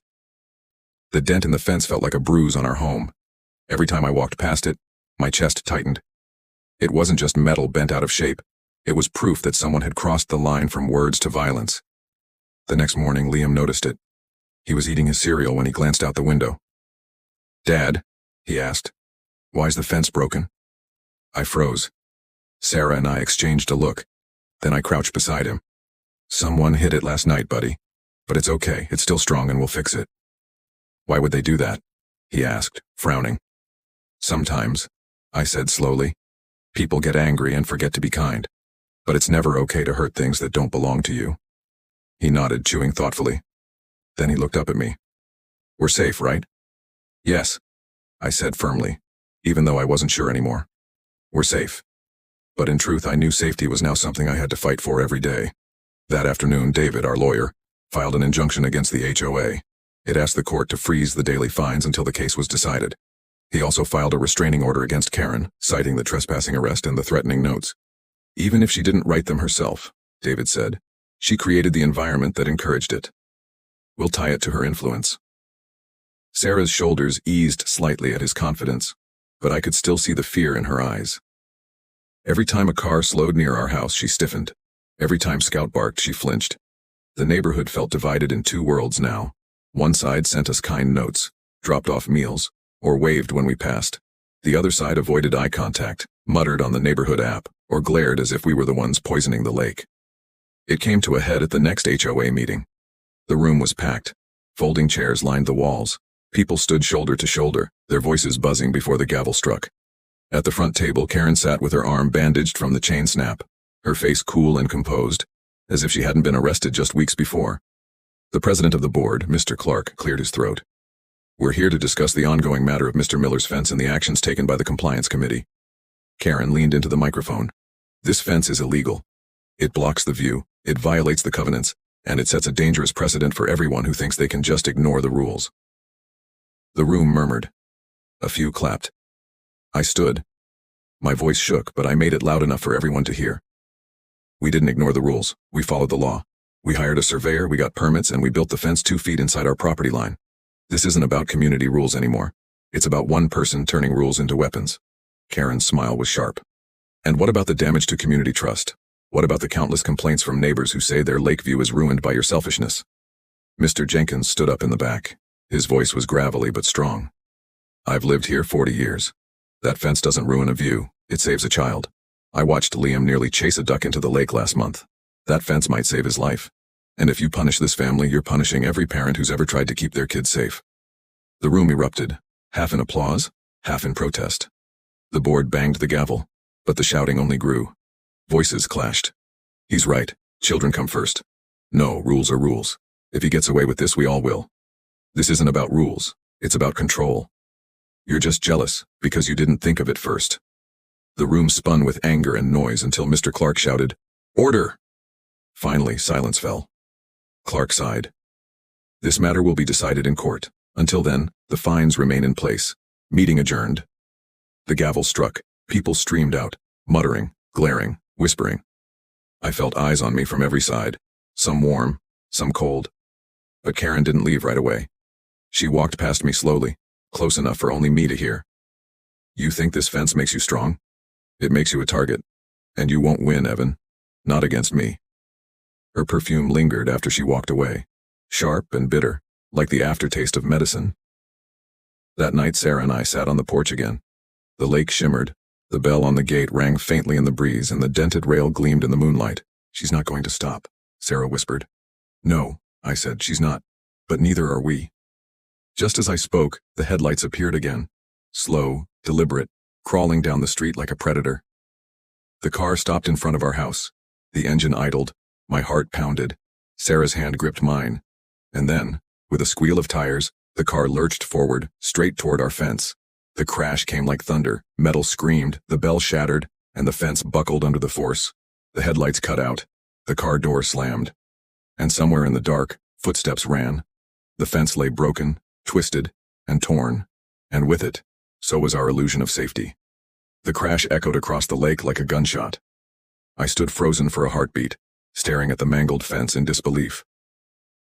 The dent in the fence felt like a bruise on our home. Every time I walked past it, my chest tightened. It wasn't just metal bent out of shape. It was proof that someone had crossed the line from words to violence. The next morning, Liam noticed it. He was eating his cereal when he glanced out the window. "Dad," he asked, "why's the fence broken?" I froze. Sarah and I exchanged a look. Then I crouched beside him. "Someone hit it last night, buddy. But it's okay, it's still strong and we'll fix it." "Why would they do that?" he asked, frowning. "Sometimes," I said slowly, "people get angry and forget to be kind. But it's never okay to hurt things that don't belong to you." He nodded, chewing thoughtfully. Then he looked up at me. "We're safe, right?" "Yes," I said firmly, even though I wasn't sure anymore. "We're safe." But in truth, I knew safety was now something I had to fight for every day. That afternoon, David, our lawyer, filed an injunction against the HOA. It asked the court to freeze the daily fines until the case was decided. He also filed a restraining order against Karen, citing the trespassing arrest and the threatening notes. Even if she didn't write them herself, David said, she created the environment that encouraged it. We'll tie it to her influence. Sarah's shoulders eased slightly at his confidence, but I could still see the fear in her eyes. Every time a car slowed near our house, she stiffened. Every time Scout barked, she flinched. The neighborhood felt divided in two worlds now. One side sent us kind notes, dropped off meals, or waved when we passed. The other side avoided eye contact, muttered on the neighborhood app, or glared as if we were the ones poisoning the lake. It came to a head at the next HOA meeting. The room was packed. Folding chairs lined the walls. People stood shoulder to shoulder, their voices buzzing before the gavel struck. At the front table, Karen sat with her arm bandaged from the chain snap, her face cool and composed, as if she hadn't been arrested just weeks before. The president of the board, Mr. Clark, cleared his throat. We're here to discuss the ongoing matter of Mr. Miller's fence and the actions taken by the compliance committee. Karen leaned into the microphone. This fence is illegal. It blocks the view, it violates the covenants, and it sets a dangerous precedent for everyone who thinks they can just ignore the rules. The room murmured. A few clapped. I stood. My voice shook, but I made it loud enough for everyone to hear. We didn't ignore the rules. We followed the law. We hired a surveyor, we got permits, and we built the fence 2 feet inside our property line. This isn't about community rules anymore. It's about one person turning rules into weapons. Karen's smile was sharp. And what about the damage to community trust? What about the countless complaints from neighbors who say their lake view is ruined by your selfishness? Mr. Jenkins stood up in the back. His voice was gravelly but strong. I've lived here 40 years. That fence doesn't ruin a view, it saves a child. I watched Liam nearly chase a duck into the lake last month. That fence might save his life. And if you punish this family, you're punishing every parent who's ever tried to keep their kids safe. The room erupted, half in applause, half in protest. The board banged the gavel, but the shouting only grew. Voices clashed. He's right, children come first. No, rules are rules. If he gets away with this, we all will. This isn't about rules, it's about control. You're just jealous because you didn't think of it first. The room spun with anger and noise until Mr. Clark shouted, "Order!" Finally, silence fell. Clark sighed. This matter will be decided in court. Until then, the fines remain in place. Meeting adjourned. The gavel struck. People streamed out, muttering, glaring, whispering. I felt eyes on me from every side, some warm, some cold. But Karen didn't leave right away. She walked past me slowly, close enough for only me to hear. You think this fence makes you strong? It makes you a target. And you won't win, Evan. Not against me. Her perfume lingered after she walked away, sharp and bitter, like the aftertaste of medicine. That night, Sarah and I sat on the porch again. The lake shimmered, the bell on the gate rang faintly in the breeze, and the dented rail gleamed in the moonlight. She's not going to stop, Sarah whispered. No, I said, she's not. But neither are we. Just as I spoke, the headlights appeared again, slow, deliberate, crawling down the street like a predator. The car stopped in front of our house. The engine idled. My heart pounded. Sarah's hand gripped mine. And then, with a squeal of tires, the car lurched forward, straight toward our fence. The crash came like thunder, metal screamed, the bell shattered, and the fence buckled under the force. The headlights cut out. The car door slammed. And somewhere in the dark, footsteps ran. The fence lay broken, twisted, and torn. And with it, so was our illusion of safety. The crash echoed across the lake like a gunshot. I stood frozen for a heartbeat, staring at the mangled fence in disbelief.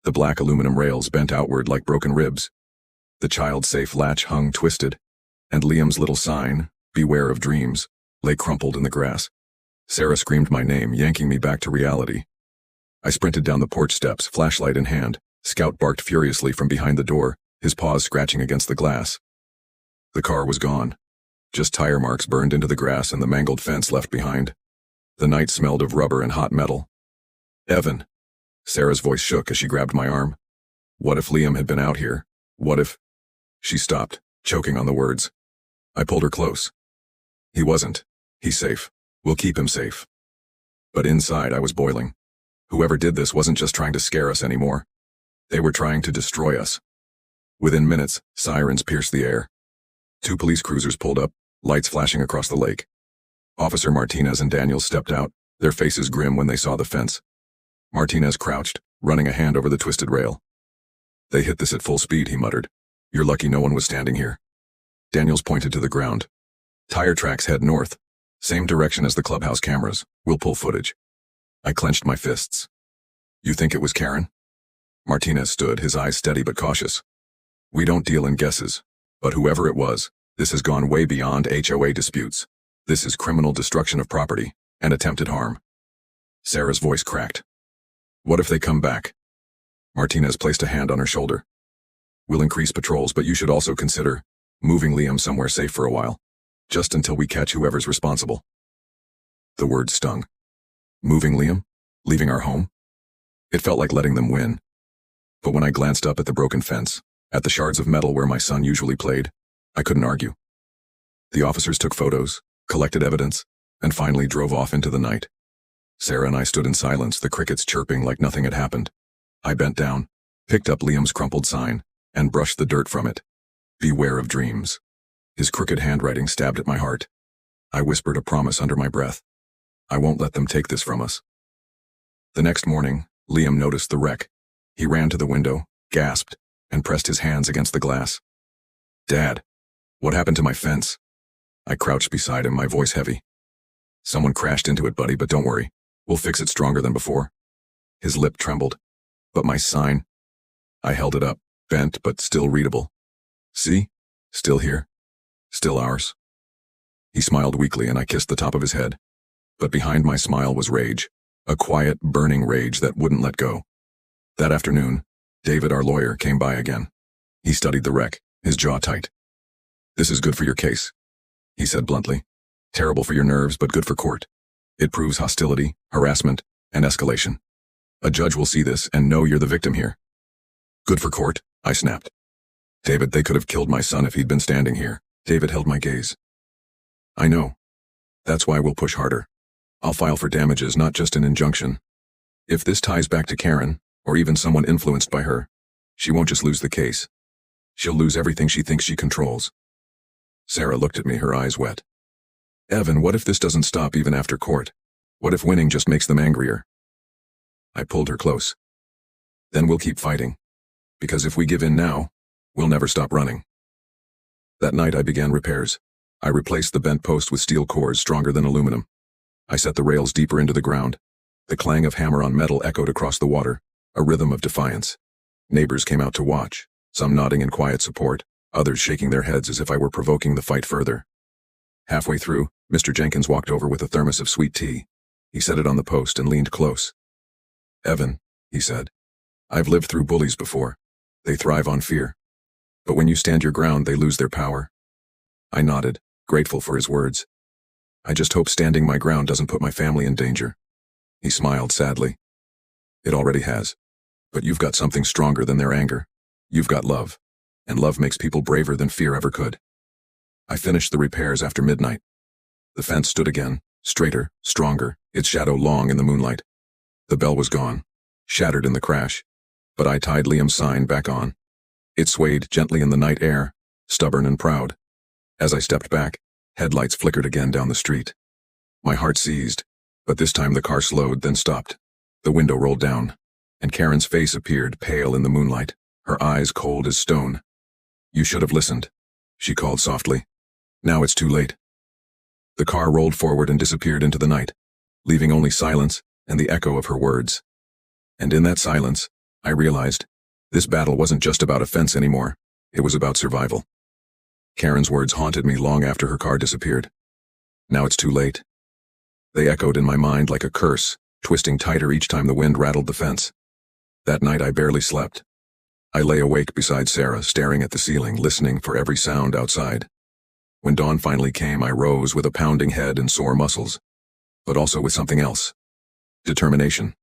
The black aluminum rails bent outward like broken ribs. The child-safe latch hung twisted, and Liam's little sign, "Beware of Dreams," lay crumpled in the grass. Sarah screamed my name, yanking me back to reality. I sprinted down the porch steps, flashlight in hand. Scout barked furiously from behind the door, his paws scratching against the glass. The car was gone. Just tire marks burned into the grass and the mangled fence left behind. The night smelled of rubber and hot metal. Evan. Sarah's voice shook as she grabbed my arm. What if Liam had been out here? What if... She stopped, choking on the words. I pulled her close. He wasn't. He's safe. We'll keep him safe. But inside I was boiling. Whoever did this wasn't just trying to scare us anymore. They were trying to destroy us. Within minutes, sirens pierced the air. 2 police cruisers pulled up, lights flashing across the lake. Officer Martinez and Daniels stepped out, their faces grim when they saw the fence. Martinez crouched, running a hand over the twisted rail. "They hit this at full speed," he muttered. "You're lucky no one was standing here." Daniels pointed to the ground. "Tire tracks head north. Same direction as the clubhouse cameras. We'll pull footage." I clenched my fists. "You think it was Karen?" Martinez stood, his eyes steady but cautious. "We don't deal in guesses. But whoever it was, this has gone way beyond HOA disputes. This is criminal destruction of property and attempted harm." Sarah's voice cracked. "What if they come back?" Martinez placed a hand on her shoulder. "We'll increase patrols, but you should also consider moving Liam somewhere safe for a while. Just until we catch whoever's responsible." The word stung. Moving Liam? Leaving our home? It felt like letting them win. But when I glanced up at the broken fence, at the shards of metal where my son usually played, I couldn't argue. The officers took photos, collected evidence, and finally drove off into the night. Sarah and I stood in silence, the crickets chirping like nothing had happened. I bent down, picked up Liam's crumpled sign, and brushed the dirt from it. "Beware of dreams." His crooked handwriting stabbed at my heart. I whispered a promise under my breath. "I won't let them take this from us." The next morning, Liam noticed the wreck. He ran to the window, gasped, and pressed his hands against the glass. "Dad, what happened to my fence?" I crouched beside him, my voice heavy. "Someone crashed into it, buddy, but don't worry. We'll fix it stronger than before." His lip trembled. "But my sign?" I held it up, bent but still readable. "See? Still here. Still ours." He smiled weakly and I kissed the top of his head. But behind my smile was rage, a quiet, burning rage that wouldn't let go. That afternoon, David, our lawyer, came by again. He studied the wreck, his jaw tight. "This is good for your case," he said bluntly. "Terrible for your nerves, but good for court. It proves hostility, harassment, and escalation. A judge will see this and know you're the victim here." "Good for court?" I snapped. "David, they could have killed my son if he'd been standing here." David held my gaze. "I know. That's why we'll push harder. I'll file for damages, not just an injunction. If this ties back to Karen, or even someone influenced by her, she won't just lose the case. She'll lose everything she thinks she controls." Sarah looked at me, her eyes wet. "Evan, what if this doesn't stop even after court? What if winning just makes them angrier?" I pulled her close. "Then we'll keep fighting. Because if we give in now, we'll never stop running." That night I began repairs. I replaced the bent post with steel cores stronger than aluminum. I set the rails deeper into the ground. The clang of hammer on metal echoed across the water, a rhythm of defiance. Neighbors came out to watch, some nodding in quiet support, others shaking their heads as if I were provoking the fight further. Halfway through, Mr. Jenkins walked over with a thermos of sweet tea. He set it on the post and leaned close. "Evan," he said, "I've lived through bullies before. They thrive on fear. But when you stand your ground, they lose their power." I nodded, grateful for his words. "I just hope standing my ground doesn't put my family in danger." He smiled sadly. "It already has. But you've got something stronger than their anger. You've got love. And love makes people braver than fear ever could." I finished the repairs after midnight. The fence stood again, straighter, stronger, its shadow long in the moonlight. The bell was gone, shattered in the crash, but I tied Liam's sign back on. It swayed gently in the night air, stubborn and proud. As I stepped back, headlights flickered again down the street. My heart seized, but this time the car slowed, then stopped. The window rolled down, and Karen's face appeared, pale in the moonlight, her eyes cold as stone. "You should have listened," she called softly. "Now it's too late." The car rolled forward and disappeared into the night, leaving only silence and the echo of her words. And in that silence, I realized, this battle wasn't just about a fence anymore, it was about survival. Karen's words haunted me long after her car disappeared. "Now it's too late." They echoed in my mind like a curse, twisting tighter each time the wind rattled the fence. That night I barely slept. I lay awake beside Sarah, staring at the ceiling, listening for every sound outside. When dawn finally came, I rose with a pounding head and sore muscles, but also with something else. Determination.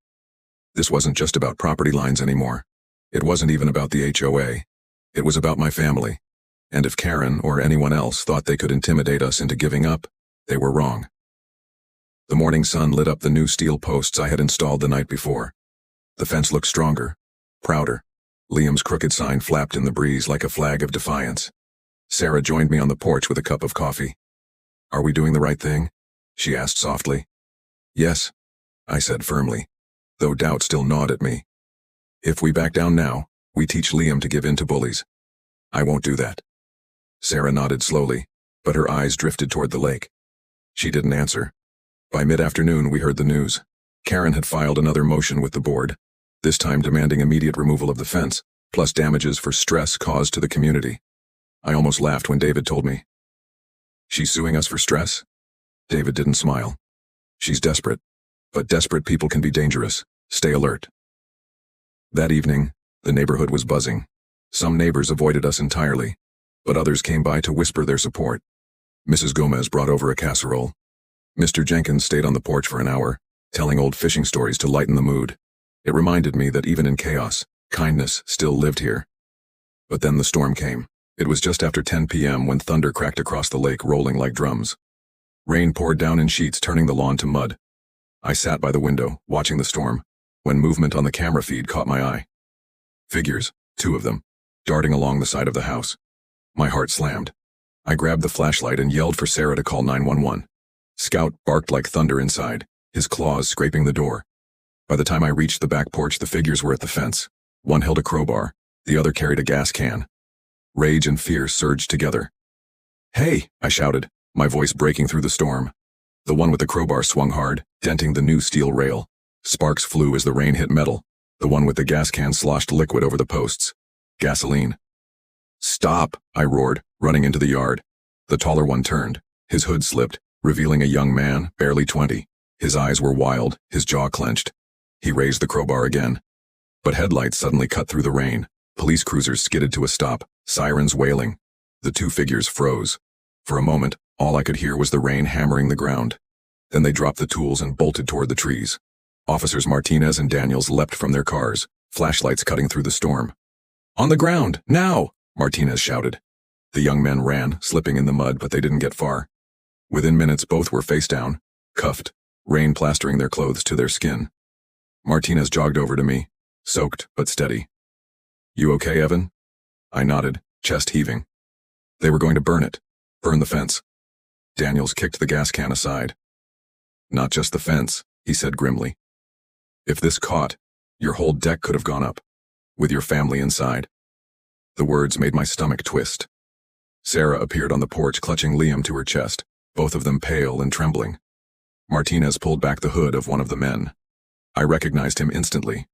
This wasn't just about property lines anymore. It wasn't even about the HOA. It was about my family. And if Karen or anyone else thought they could intimidate us into giving up, they were wrong. The morning sun lit up the new steel posts I had installed the night before. The fence looked stronger, prouder. Liam's crooked sign flapped in the breeze like a flag of defiance. Sarah joined me on the porch with a cup of coffee. "Are we doing the right thing?" she asked softly. Yes, I said firmly, though doubt still gnawed at me. If we back down now, we teach Liam to give in to bullies. I won't do that. Sarah nodded slowly, but her eyes drifted toward the lake. She didn't answer. By mid-afternoon, we heard the news. Karen had filed another motion with the board, this time demanding immediate removal of the fence, plus damages for stress caused to the community. I almost laughed when David told me. She's suing us for stress? David didn't smile. She's desperate. But desperate people can be dangerous. Stay alert. That evening, the neighborhood was buzzing. Some neighbors avoided us entirely, but others came by to whisper their support. Mrs. Gomez brought over a casserole. Mr. Jenkins stayed on the porch for an hour, telling old fishing stories to lighten the mood. It reminded me that even in chaos, kindness still lived here. But then the storm came. It was just after 10 p.m. when thunder cracked across the lake, rolling like drums. Rain poured down in sheets, turning the lawn to mud. I sat by the window, watching the storm, when movement on the camera feed caught my eye. Figures, 2 of them, darting along the side of the house. My heart slammed. I grabbed the flashlight and yelled for Sarah to call 911. Scout barked like thunder inside, his claws scraping the door. By the time I reached the back porch, the figures were at the fence. One held a crowbar, the other carried a gas can. Rage and fear surged together. "Hey!" I shouted, my voice breaking through the storm. The one with the crowbar swung hard, denting the new steel rail. Sparks flew as the rain hit metal. The one with the gas can sloshed liquid over the posts. Gasoline. "Stop!" I roared, running into the yard. The taller one turned. His hood slipped, revealing a young man, barely 20. His eyes were wild, his jaw clenched. He raised the crowbar again. But headlights suddenly cut through the rain. Police cruisers skidded to a stop, sirens wailing. The 2 figures froze. For a moment, all I could hear was the rain hammering the ground. Then they dropped the tools and bolted toward the trees. Officers Martinez and Daniels leapt from their cars, flashlights cutting through the storm. "On the ground, now!" Martinez shouted. The young men ran, slipping in the mud, but they didn't get far. Within minutes, both were face down, cuffed, rain plastering their clothes to their skin. Martinez jogged over to me, soaked but steady. "You okay, Evan?" I nodded, chest heaving. They were going to burn it. Burn the fence. Daniels kicked the gas can aside. "Not just the fence," he said grimly. "If this caught, your whole deck could have gone up, with your family inside." The words made my stomach twist. Sarah appeared on the porch, clutching Liam to her chest, both of them pale and trembling. Martinez pulled back the hood of one of the men. I recognized him instantly.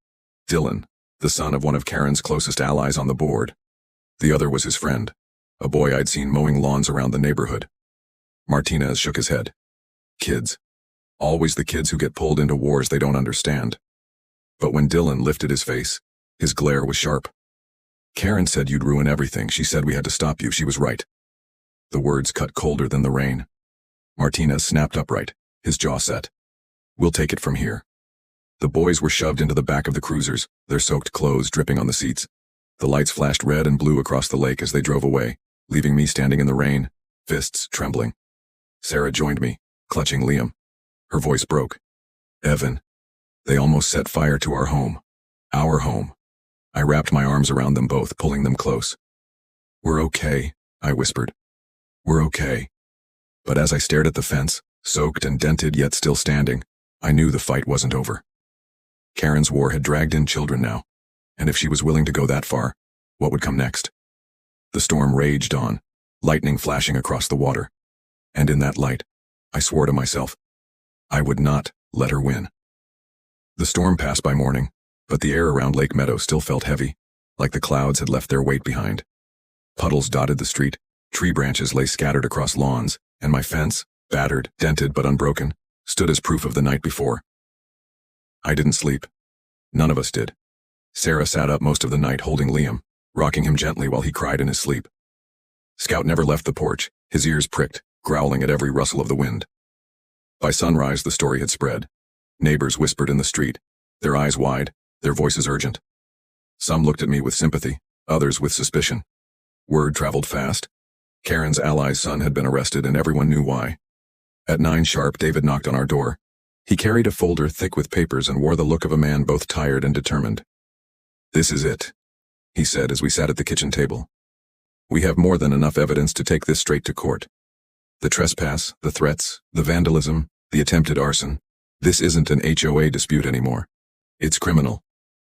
Dylan, the son of one of Karen's closest allies on the board. The other was his friend, a boy I'd seen mowing lawns around the neighborhood. Martinez shook his head. Kids. Always the kids who get pulled into wars they don't understand. But when Dylan lifted his face, his glare was sharp. "Karen said you'd ruin everything. She said we had to stop you. She was right." The words cut colder than the rain. Martinez snapped upright, his jaw set. "We'll take it from here." The boys were shoved into the back of the cruisers, their soaked clothes dripping on the seats. The lights flashed red and blue across the lake as they drove away, leaving me standing in the rain, fists trembling. Sarah joined me, clutching Liam. Her voice broke. "Evan, they almost set fire to our home. Our home." I wrapped my arms around them both, pulling them close. "We're okay," I whispered. "We're okay." But as I stared at the fence, soaked and dented yet still standing, I knew the fight wasn't over. Karen's war had dragged in children now, and if she was willing to go that far, what would come next? The storm raged on, lightning flashing across the water. And in that light, I swore to myself, I would not let her win. The storm passed by morning, but the air around Lake Meadow still felt heavy, like the clouds had left their weight behind. Puddles dotted the street, tree branches lay scattered across lawns, and my fence, battered, dented but unbroken, stood as proof of the night before. I didn't sleep. None of us did. Sarah sat up most of the night holding Liam, rocking him gently while he cried in his sleep. Scout never left the porch, his ears pricked, growling at every rustle of the wind. By sunrise, the story had spread. Neighbors whispered in the street, their eyes wide, their voices urgent. Some looked at me with sympathy, others with suspicion. Word traveled fast. Karen's ally's son had been arrested, and everyone knew why. At 9 sharp, David knocked on our door. He carried a folder thick with papers and wore the look of a man both tired and determined. "This is it," he said as we sat at the kitchen table. "We have more than enough evidence to take this straight to court. The trespass, the threats, the vandalism, The attempted arson. This isn't an HOA dispute anymore. It's criminal.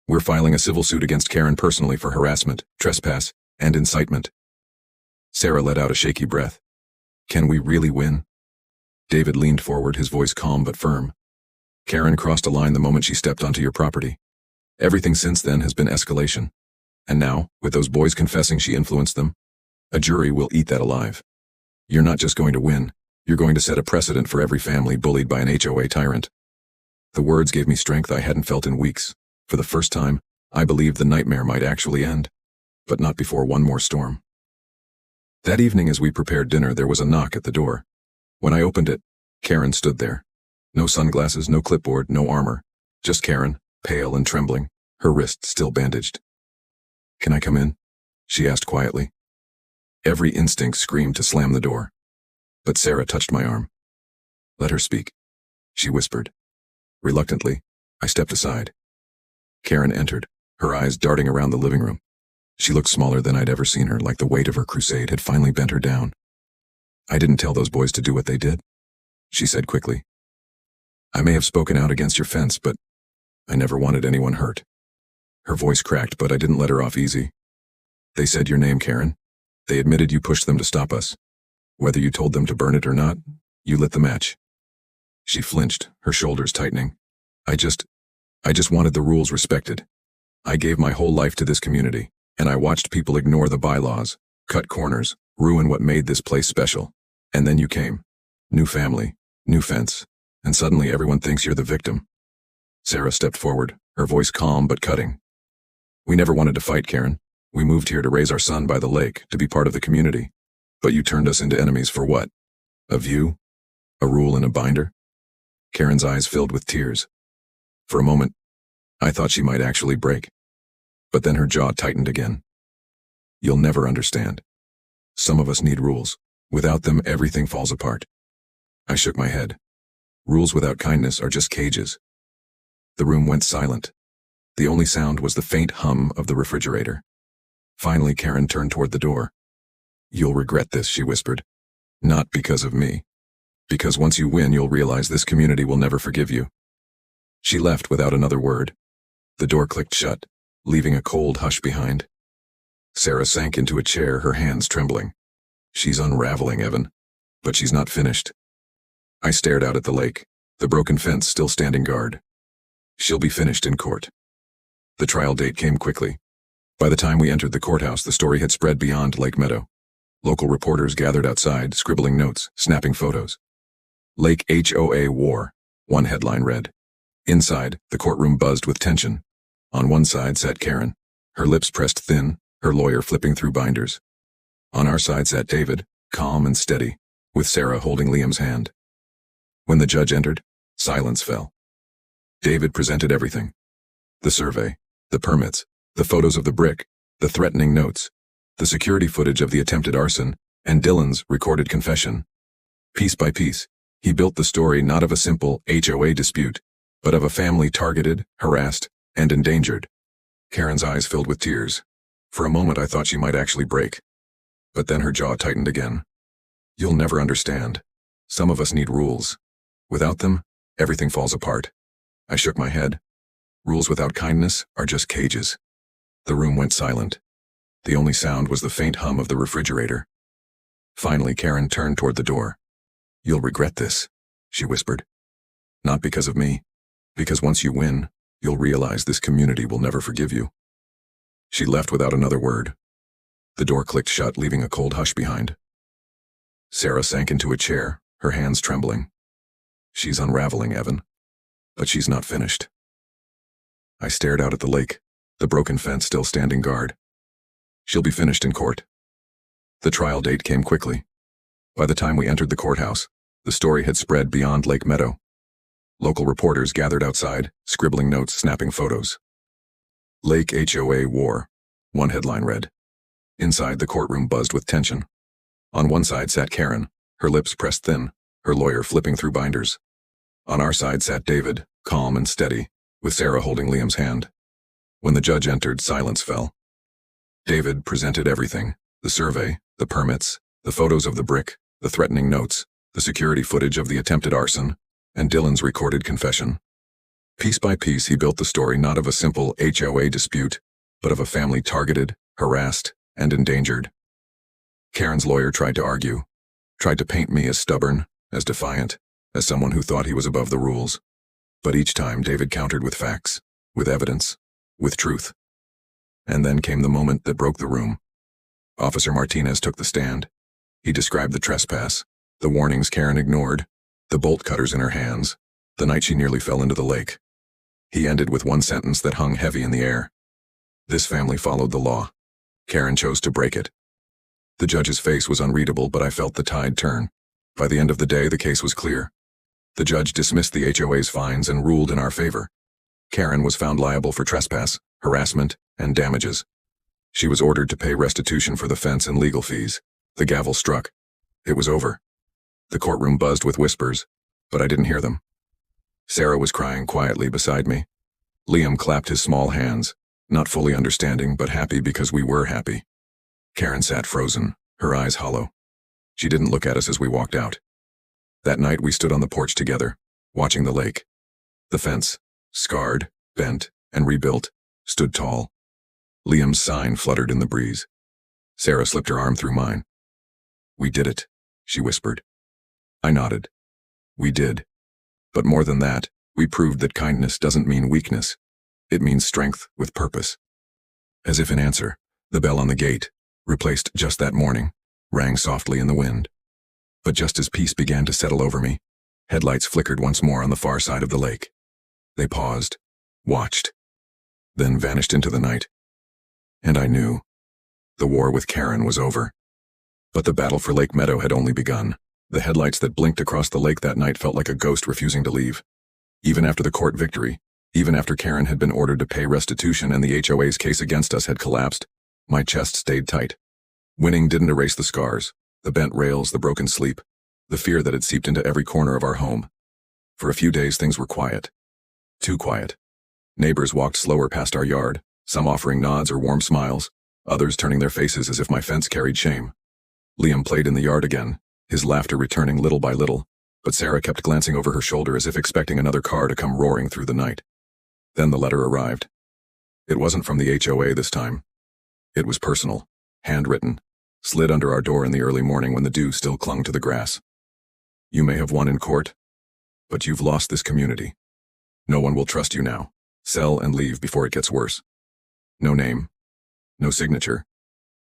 We're filing a civil suit against Karen personally for harassment, trespass, and incitement. Sarah let out a shaky breath. Can we really win? David leaned forward, his voice calm but firm. Karen crossed a line the moment she stepped onto your property. Everything since then has been escalation. And now, with those boys confessing she influenced them, a jury will eat that alive. You're not just going to win, you're going to set a precedent for every family bullied by an HOA tyrant. The words gave me strength I hadn't felt in weeks. For the first time, I believed the nightmare might actually end. But not before one more storm. That evening as we prepared dinner, there was a knock at the door. When I opened it, Karen stood there. No sunglasses, no clipboard, no armor. Just Karen, pale and trembling, her wrist still bandaged. Can I come in? She asked quietly. Every instinct screamed to slam the door. But Sarah touched my arm. Let her speak, she whispered. Reluctantly, I stepped aside. Karen entered, her eyes darting around the living room. She looked smaller than I'd ever seen her, like the weight of her crusade had finally bent her down. I didn't tell those boys to do what they did, she said quickly. I may have spoken out against your fence, but I never wanted anyone hurt. Her voice cracked, but I didn't let her off easy. They said your name, Karen. They admitted you pushed them to stop us. Whether you told them to burn it or not, you lit the match. She flinched, her shoulders tightening. I just wanted the rules respected. I gave my whole life to this community, and I watched people ignore the bylaws, cut corners, ruin what made this place special. And then you came. New family, new fence, and suddenly everyone thinks you're the victim. Sarah stepped forward, her voice calm but cutting. We never wanted to fight, Karen. We moved here to raise our son by the lake, to be part of the community. But you turned us into enemies for what? A view? A rule in a binder? Karen's eyes filled with tears. For a moment, I thought she might actually break. But then her jaw tightened again. You'll never understand. Some of us need rules. Without them, everything falls apart. I shook my head. Rules without kindness are just cages. The room went silent. The only sound was the faint hum of the refrigerator. Finally, Karen turned toward the door. You'll regret this, she whispered. Not because of me. Because once you win, you'll realize this community will never forgive you. She left without another word. The door clicked shut, leaving a cold hush behind. Sarah sank into a chair, her hands trembling. She's unraveling, Evan. But she's not finished. I stared out at the lake, the broken fence still standing guard. She'll be finished in court. The trial date came quickly. By the time we entered the courthouse, the story had spread beyond Lake Meadow. Local reporters gathered outside, scribbling notes, snapping photos. Lake HOA War, one headline read. Inside, the courtroom buzzed with tension. On one side sat Karen, her lips pressed thin, her lawyer flipping through binders. On our side sat David, calm and steady, with Sarah holding Liam's hand. When the judge entered, silence fell. David presented everything. The survey, the permits, the photos of the brick, the threatening notes, the security footage of the attempted arson, and Dylan's recorded confession. Piece by piece, he built the story not of a simple HOA dispute, but of a family targeted, harassed, and endangered. Karen's eyes filled with tears. For a moment I thought she might actually break. But then her jaw tightened again. You'll never understand. Some of us need rules. Without them, everything falls apart. I shook my head. Rules without kindness are just cages. The room went silent. The only sound was the faint hum of the refrigerator. Finally, Karen turned toward the door. You'll regret this, she whispered. Not because of me. Because once you win, you'll realize this community will never forgive you. She left without another word. The door clicked shut, leaving a cold hush behind. Sarah sank into a chair, her hands trembling. She's unraveling, Evan. But she's not finished. I stared out at the lake, the broken fence still standing guard. She'll be finished in court. The trial date came quickly. By the time we entered the courthouse, the story had spread beyond Lake Meadow. Local reporters gathered outside, scribbling notes, snapping photos. Lake HOA War, one headline read. Inside, the courtroom buzzed with tension. On one side sat Karen, her lips pressed thin, her lawyer flipping through binders. On our side sat David, calm and steady, with Sarah holding Liam's hand. When the judge entered, silence fell. David presented everything, the survey, the permits, the photos of the brick, the threatening notes, the security footage of the attempted arson, and Dylan's recorded confession. Piece by piece, he built the story not of a simple HOA dispute, but of a family targeted, harassed, and endangered. Karen's lawyer tried to argue, tried to paint me as stubborn, as defiant, as someone who thought he was above the rules. But each time David countered with facts, with evidence, with truth. And then came the moment that broke the room. Officer Martinez took the stand. He described the trespass, the warnings Karen ignored, the bolt cutters in her hands, the night she nearly fell into the lake. He ended with one sentence that hung heavy in the air. This family followed the law. Karen chose to break it. The judge's face was unreadable, but I felt the tide turn. By the end of the day, the case was clear. The judge dismissed the HOA's fines and ruled in our favor. Karen was found liable for trespass, harassment, and damages. She was ordered to pay restitution for the fence and legal fees. The gavel struck. It was over. The courtroom buzzed with whispers, but I didn't hear them. Sarah was crying quietly beside me. Liam clapped his small hands, not fully understanding, but happy because we were happy. Karen sat frozen, her eyes hollow. She didn't look at us as we walked out. That night we stood on the porch together, watching the lake. The fence, scarred, bent, and rebuilt, stood tall. Liam's sign fluttered in the breeze. Sarah slipped her arm through mine. "We did it," she whispered. I nodded. We did. But more than that, we proved that kindness doesn't mean weakness. It means strength with purpose. As if in answer, the bell on the gate, replaced just that morning, rang softly in the wind. But just as peace began to settle over me, headlights flickered once more on the far side of the lake. They paused, watched, then vanished into the night. And I knew. The war with Karen was over. But the battle for Lake Meadow had only begun. The headlights that blinked across the lake that night felt like a ghost refusing to leave. Even after the court victory, even after Karen had been ordered to pay restitution and the HOA's case against us had collapsed, my chest stayed tight. Winning didn't erase the scars, the bent rails, the broken sleep, the fear that had seeped into every corner of our home. For a few days things were quiet. Too quiet. Neighbors walked slower past our yard, some offering nods or warm smiles, others turning their faces as if my fence carried shame. Liam played in the yard again, his laughter returning little by little, but Sarah kept glancing over her shoulder as if expecting another car to come roaring through the night. Then the letter arrived. It wasn't from the HOA this time. It was personal, handwritten, slid under our door in the early morning when the dew still clung to the grass. "You may have won in court, but you've lost this community. No one will trust you now. Sell and leave before it gets worse." No name. No signature.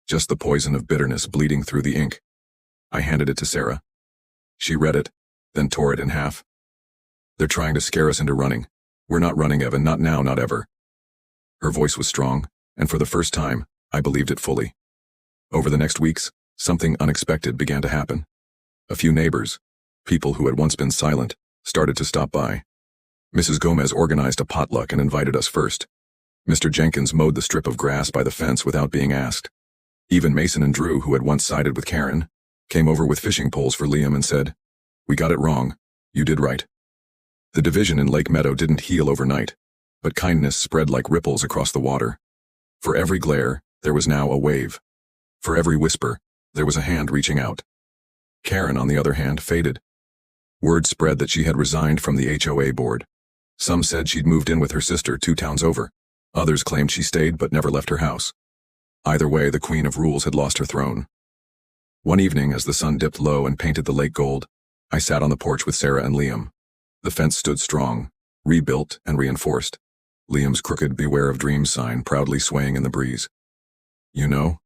Just the poison of bitterness bleeding through the ink. I handed it to Sarah. She read it, then tore it in half. "They're trying to scare us into running. We're not running, Evan, not now, not ever." Her voice was strong, and for the first time, I believed it fully. Over the next weeks, something unexpected began to happen. A few neighbors, people who had once been silent, started to stop by. Mrs. Gomez organized a potluck and invited us first. Mr. Jenkins mowed the strip of grass by the fence without being asked. Even Mason and Drew, who had once sided with Karen, came over with fishing poles for Liam and said, "We got it wrong. You did right." The division in Lake Meadow didn't heal overnight, but kindness spread like ripples across the water. For every glare, there was now a wave. For every whisper, there was a hand reaching out. Karen, on the other hand, faded. Word spread that she had resigned from the HOA board. Some said she'd moved in with her sister 2 towns over. Others claimed she stayed but never left her house. Either way, the Queen of Rules had lost her throne. One evening, as the sun dipped low and painted the lake gold, I sat on the porch with Sarah and Liam. The fence stood strong, rebuilt and reinforced. Liam's crooked "Beware of Dreams" sign proudly swaying in the breeze. "You know,"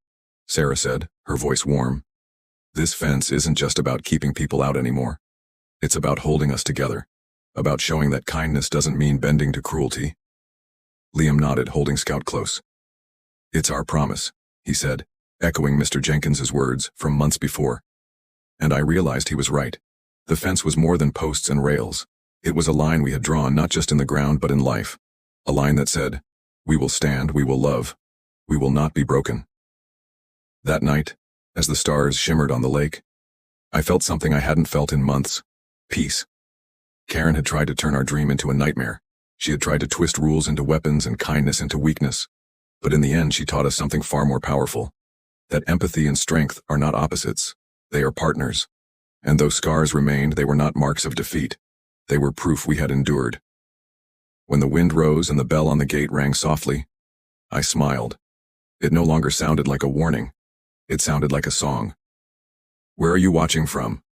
Sarah said, her voice warm, "this fence isn't just about keeping people out anymore. It's about holding us together, about showing that kindness doesn't mean bending to cruelty." Liam nodded, holding Scout close. "It's our promise," he said, echoing Mr. Jenkins's words from months before. And I realized he was right. The fence was more than posts and rails. It was a line we had drawn not just in the ground but in life. A line that said, "We will stand, we will love, we will not be broken." That night, as the stars shimmered on the lake, I felt something I hadn't felt in months. Peace. Karen had tried to turn our dream into a nightmare. She had tried to twist rules into weapons and kindness into weakness. But in the end, she taught us something far more powerful. That empathy and strength are not opposites. They are partners. And though scars remained, they were not marks of defeat. They were proof we had endured. When the wind rose and the bell on the gate rang softly, I smiled. It no longer sounded like a warning. It sounded like a song. "Where are you watching from?"